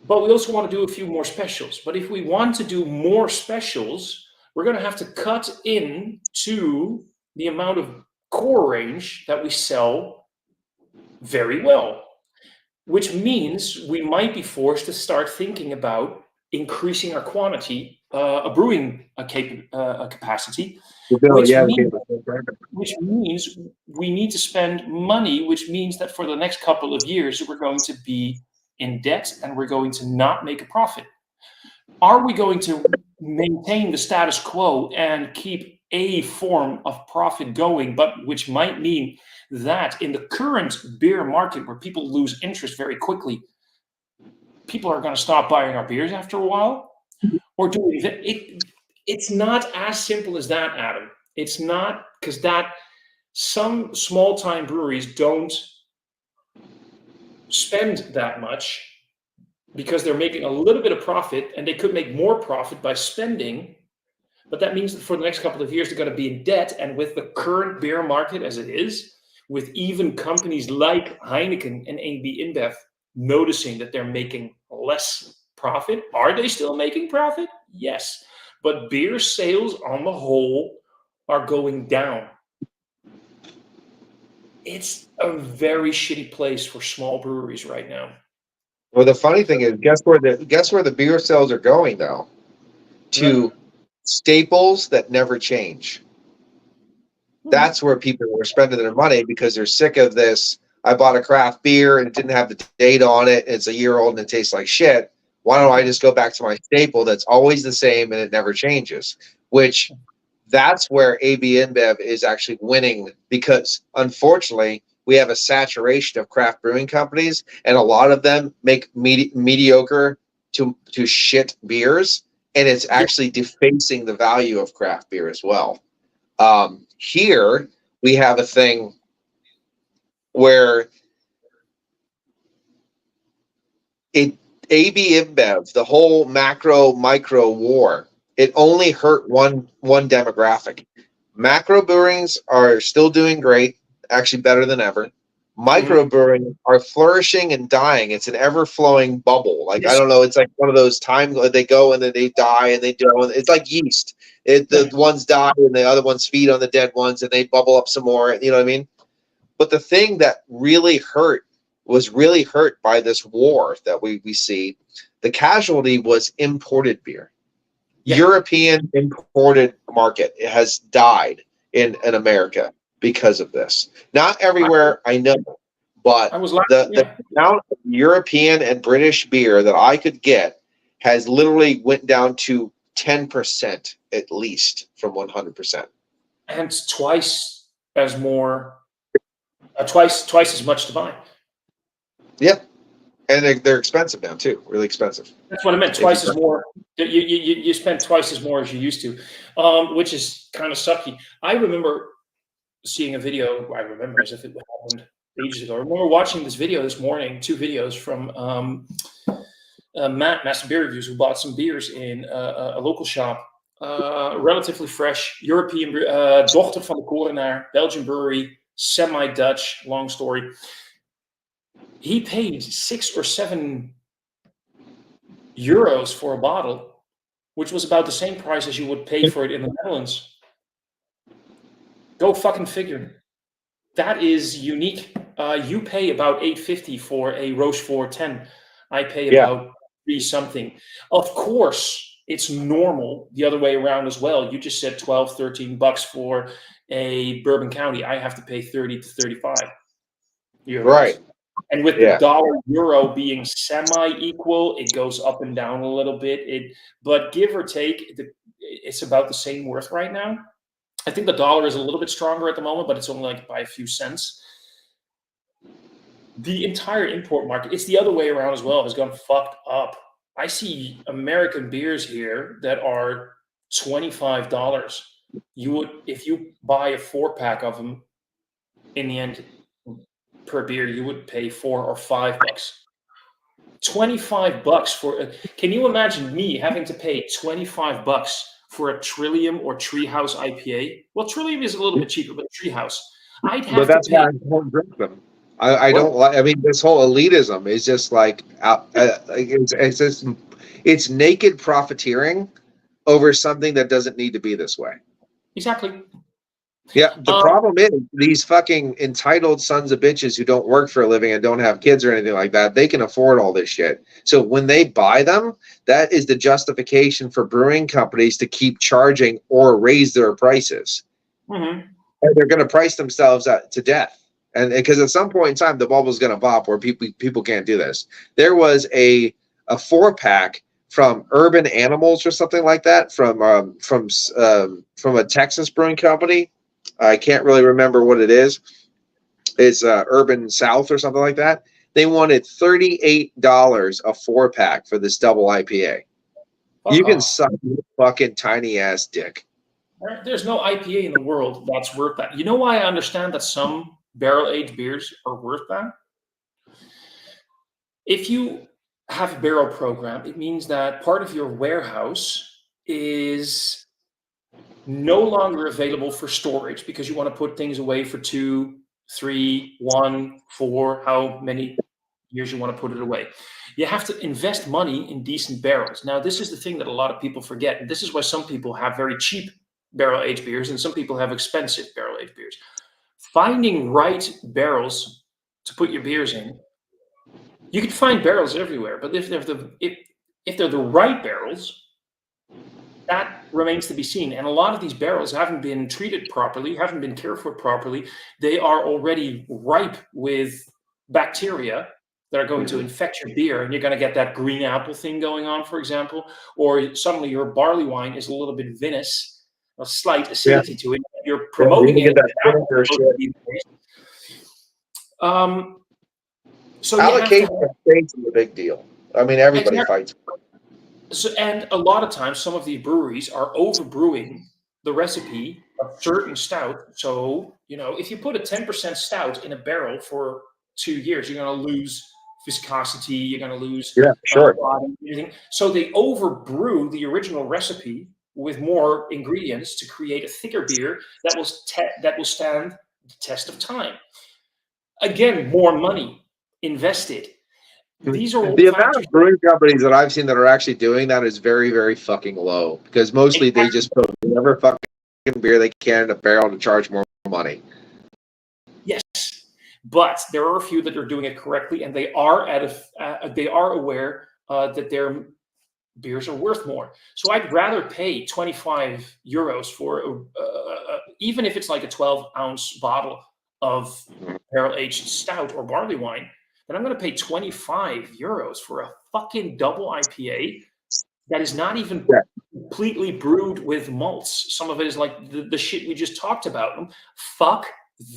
But we also want to do a few more specials. But if we want to do more specials, we're going to have to cut in to the amount of core range that we sell very well, which means we might be forced to start thinking about increasing our quantity, a brewing capacity, which means we need to spend money, which means that for the next couple of years, we're going to be in debt and we're going to not make a profit. Are we going to maintain the status quo and keep a form of profit going, but which might mean that in the current beer market where people lose interest very quickly, people are going to stop buying our beers after a while? Or do we, it's not as simple as that, Adam. It's not, because that some small time breweries don't spend that much because they're making a little bit of profit, and they could make more profit by spending. But that means that for the next couple of years, they're going to be in debt. And with the current beer market as it is, with even companies like Heineken and AB InBev noticing that they're making less profit, are they still making profit? Yes. But beer sales on the whole are going down. It's a very shitty place for small breweries right now. Well, the funny thing is, guess where the beer sales are going though? To staples that never change. That's where people are spending their money because they're sick of this. I bought a craft beer and it didn't have the date on it. It's a year old and it tastes like shit. Why don't I just go back to my staple that's always the same and it never changes? Which that's where AB InBev is actually winning, because unfortunately we have a saturation of craft brewing companies, and a lot of them make mediocre to shit beers, and it's actually defacing the value of craft beer as well. Here we have a thing where AB InBev, the whole macro micro war, it only hurt one demographic. Macro brewings are still doing great, actually better than ever. Micro brewing are flourishing and dying. It's an ever flowing bubble. Like, I don't know, it's like one of those times they go and then they die and they do. It's like yeast. The ones die and the other ones feed on the dead ones and they bubble up some more. You know what I mean? But the thing that was really hurt by this war that we see, the casualty was imported beer. European imported market, it has died in America because of this. Not everywhere, I know, but the amount of European and British beer that I could get has literally went down to 10% at least from 100%. And twice as much to buy. Yeah. And they're expensive now too, really expensive. That's what I meant. Twice as more. You spend twice as more as you used to, which is kind of sucky. I remember seeing a video. I remember as if it happened ages ago. I remember watching this video this morning. 2 videos from Matt, Master Beer Reviews, who bought some beers in a local shop, relatively fresh, European, dochter van de Korenaar, Belgian brewery, semi-Dutch. Long story. He paid 6 or 7 euros for a bottle, which was about the same price as you would pay for it in the Netherlands. Go fucking figure. That is unique. You pay about $8.50 for a Rochefort 10. I pay about 3 something. Of course, it's normal the other way around as well. You just said $12-13 for a Bourbon County. I have to pay 30 to 35 euros. Right. And with the dollar-euro being semi-equal, it goes up and down a little bit. But give or take, it's about the same worth right now. I think the dollar is a little bit stronger at the moment, but it's only like by a few cents. The entire import market, it's the other way around as well, has gone fucked up. I see American beers here that are $25. If you buy a 4-pack of them, in the end, per beer, you would pay $4 or $5. $25 for can you imagine me having to pay $25 for a Trillium or Treehouse IPA? Well, Trillium is a little bit cheaper, but Treehouse, I'd have to pay. Why I don't drink them. I don't like. I mean, this whole elitism is just like it's just it's naked profiteering over something that doesn't need to be this way. Exactly. Yeah, the problem is these fucking entitled sons of bitches who don't work for a living and don't have kids or anything like that, they can afford all this shit. So when they buy them, that is the justification for brewing companies to keep charging or raise their prices. Mm-hmm. And they're going to price themselves to death. And because at some point in time, the bubble's going to pop where people can't do this. There was a 4-pack from Urban Animals or something like that from a Texas brewing company. I can't really remember what it is. It's Urban South or something like that. They wanted $38 a 4-pack for this double IPA. You can suck your fucking tiny ass dick. There's no IPA in the world that's worth that. You know why I understand that some barrel-aged beers are worth that? If you have a barrel program, it means that part of your warehouse is no longer available for storage because you want to put things away for 2, 3, 1, 4, how many years you want to put it away. You have to invest money in decent barrels. Now, this is the thing that a lot of people forget. And this is why some people have very cheap barrel-aged beers and some people have expensive barrel-aged beers. Finding right barrels to put your beers in, you can find barrels everywhere, but if they're the right barrels, that remains to be seen. And a lot of these barrels haven't been treated properly, haven't been cared for properly. They are already ripe with bacteria that are going to infect your beer, and you're going to get that green apple thing going on, for example, or suddenly your barley wine is a little bit vinous, a slight acidity to it. You're promoting it. So allocation of space is a big deal. I mean, everybody fights. So, and a lot of times, some of the breweries are overbrewing the recipe of certain stout. So, if you put a 10% stout in a barrel for 2 years, you're going to lose viscosity. You're going to lose body, everything. So they overbrew the original recipe with more ingredients to create a thicker beer that will stand the test of time. Again, more money invested. These are the amount of brewing companies that I've seen that are actually doing that is very, very fucking low because mostly they just put whatever fucking beer they can in a barrel to charge more money. Yes, but there are a few that are doing it correctly, and they are aware that their beers are worth more. So I'd rather pay 25 euros for even if it's like a 12-ounce bottle of barrel-aged stout or barley wine, then I'm going to pay 25 euros for a fucking double IPA that is not even completely brewed with malts. Some of it is like the shit we just talked about. Fuck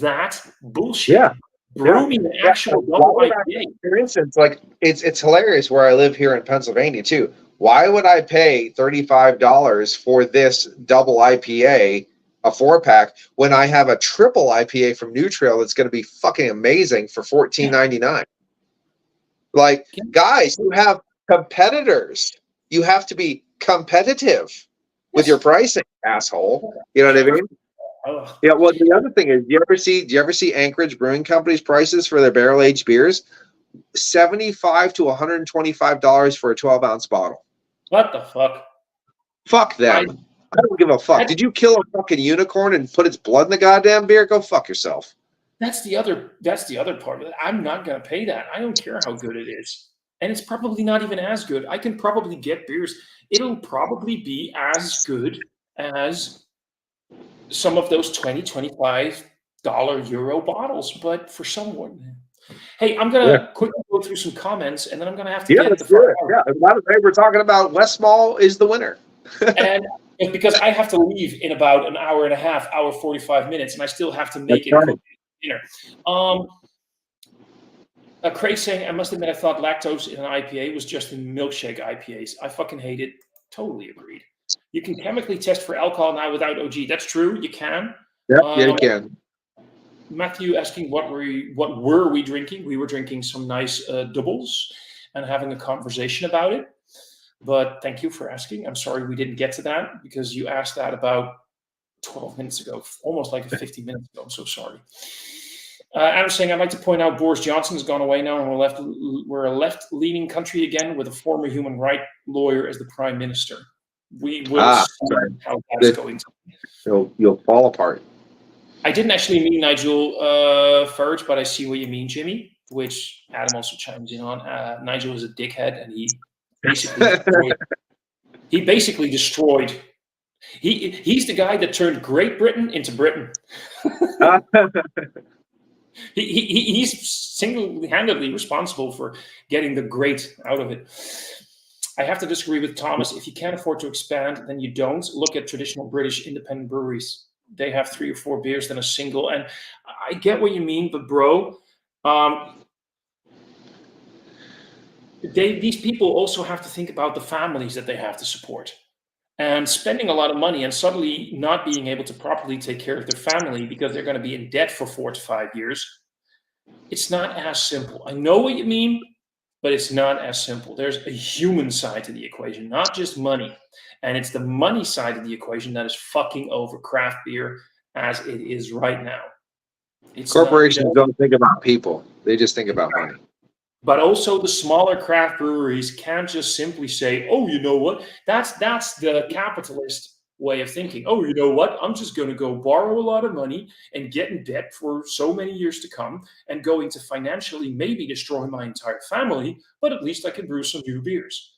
that bullshit. Yeah. Brew me an actual double IPA. For instance, like it's hilarious where I live here in Pennsylvania too. Why would I pay $35 for this double IPA, a 4-pack, when I have a triple IPA from New Trail that's going to be fucking amazing for $14.99? Like, guys, you have competitors. You have to be competitive with your pricing, asshole. You know what I mean? Yeah. Well, the other thing is, do you ever see Anchorage Brewing Company's prices for their barrel-aged beers? $75 to $125 for a 12-ounce bottle. What the fuck? Fuck them. I don't give a fuck. Did you kill a fucking unicorn and put its blood in the goddamn beer? Go fuck yourself. That's the other part of it. I'm not going to pay that. I don't care how good it is. And it's probably not even as good. I can probably get beers. It'll probably be as good as some of those $20, $25 euro bottles. But for someone... Hey, I'm going to quickly go through some comments, and then I'm going to have to get the fuck out. Yeah, by the way, we're talking about West Mall is the winner. And because I have to leave in about an hour and a half, hour 45 minutes, and I still have to make it dinner. Craig saying, I must admit, I thought lactose in an IPA was just in milkshake IPAs. I fucking hate it. Totally agreed. You can chemically test for alcohol now without OG. That's true. You can. Yeah, you can. Matthew asking what were we drinking? We were drinking some nice doubles and having a conversation about it. But thank you for asking. I'm sorry we didn't get to that because you asked that about 12 minutes ago, almost like 50 minutes ago. I'm so sorry. Adam's saying, I'd like to point out Boris Johnson has gone away now, and we're a left-leaning country again with a former human rights lawyer as the prime minister. We will see how that's going to be. You'll fall apart. I didn't actually mean Nigel Farage, but I see what you mean, Jimmy, which Adam also chimes in on. Nigel is a dickhead, and he basically destroyed. He's the guy that turned Great Britain into Britain. He's single-handedly responsible for getting the great out of it. I have to disagree with Thomas. If you can't afford to expand, then you don't. Look at traditional British independent breweries. They have 3 or 4 beers than a single. And I get what you mean, but bro, these people also have to think about the families that they have to support. And spending a lot of money and suddenly not being able to properly take care of their family because they're going to be in debt for 4 to 5 years. It's not as simple. I know what you mean, but it's not as simple. There's a human side to the equation, not just money. And it's the money side of the equation that is fucking over craft beer as it is right now. Corporations don't think about people. They just think about money. But also the smaller craft breweries can't just simply say, oh, you know what? That's the capitalist way of thinking. Oh, you know what? I'm just going to go borrow a lot of money and get in debt for so many years to come and going to financially maybe destroy my entire family, but at least I can brew some new beers.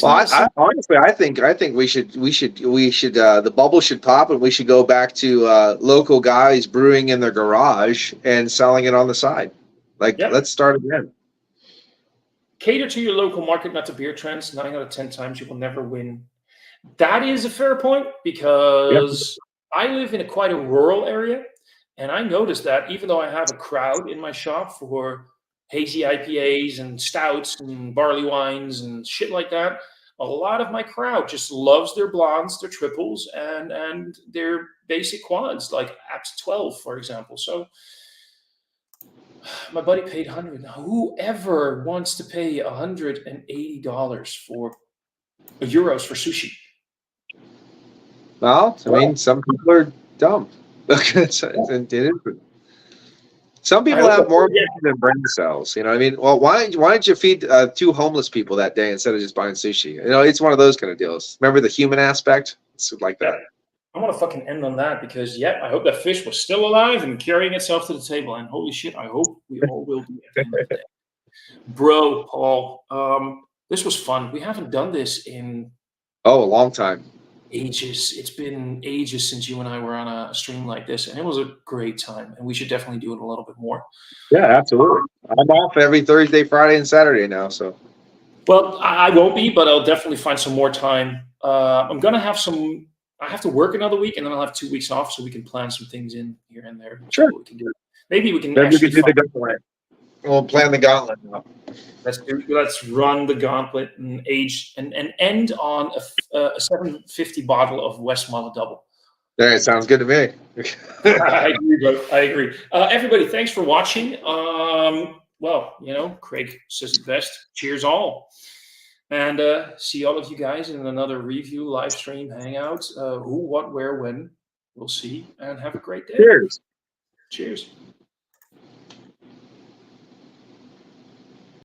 Honestly, I think we should the bubble should pop, and we should go back to local guys brewing in their garage and selling it on the side. Let's start again. Cater to your local market, not to beer trends. 9 out of 10 times you will never win. That is a fair point, because I live in quite a rural area, and I noticed that even though I have a crowd in my shop for hazy IPAs and stouts and barley wines and shit like that, a lot of my crowd just loves their blondes, their triples, and their basic quads, like Apt 12, for example. So my buddy paid $100. Now, whoever wants to pay $180 for euros for sushi? Well, I mean, some people are dumb. Some people have more money than brain cells. You know what I mean? Well, why don't you feed 2 homeless people that day instead of just buying sushi? You know, it's one of those kind of deals. Remember the human aspect? It's like that. I want to fucking end on that because, I hope that fish was still alive and carrying itself to the table. And holy shit, I hope we all will be at the end of the day. Bro, Paul, this was fun. We haven't done this in a long time. Ages. It's been ages since you and I were on a stream like this, and it was a great time. And we should definitely do it a little bit more. Yeah, absolutely. I'm off every Thursday, Friday, and Saturday now. So, well, I won't be, but I'll definitely find some more time. I'm gonna have some. I have to work another week, and then I'll have 2 weeks off, so we can plan some things in here and there. Sure. We can do. Maybe we can. Maybe we can do the gauntlet. We'll plan the gauntlet now. Let's run the gauntlet and end on a 750 bottle of Westmalle double. That sounds good to me. I agree, bro. I agree. Everybody, thanks for watching. Well, Craig says it best. Cheers all. And see all of you guys in another review, live stream, hangout. Who, what, where, when. We'll see. And have a great day. Cheers. Cheers.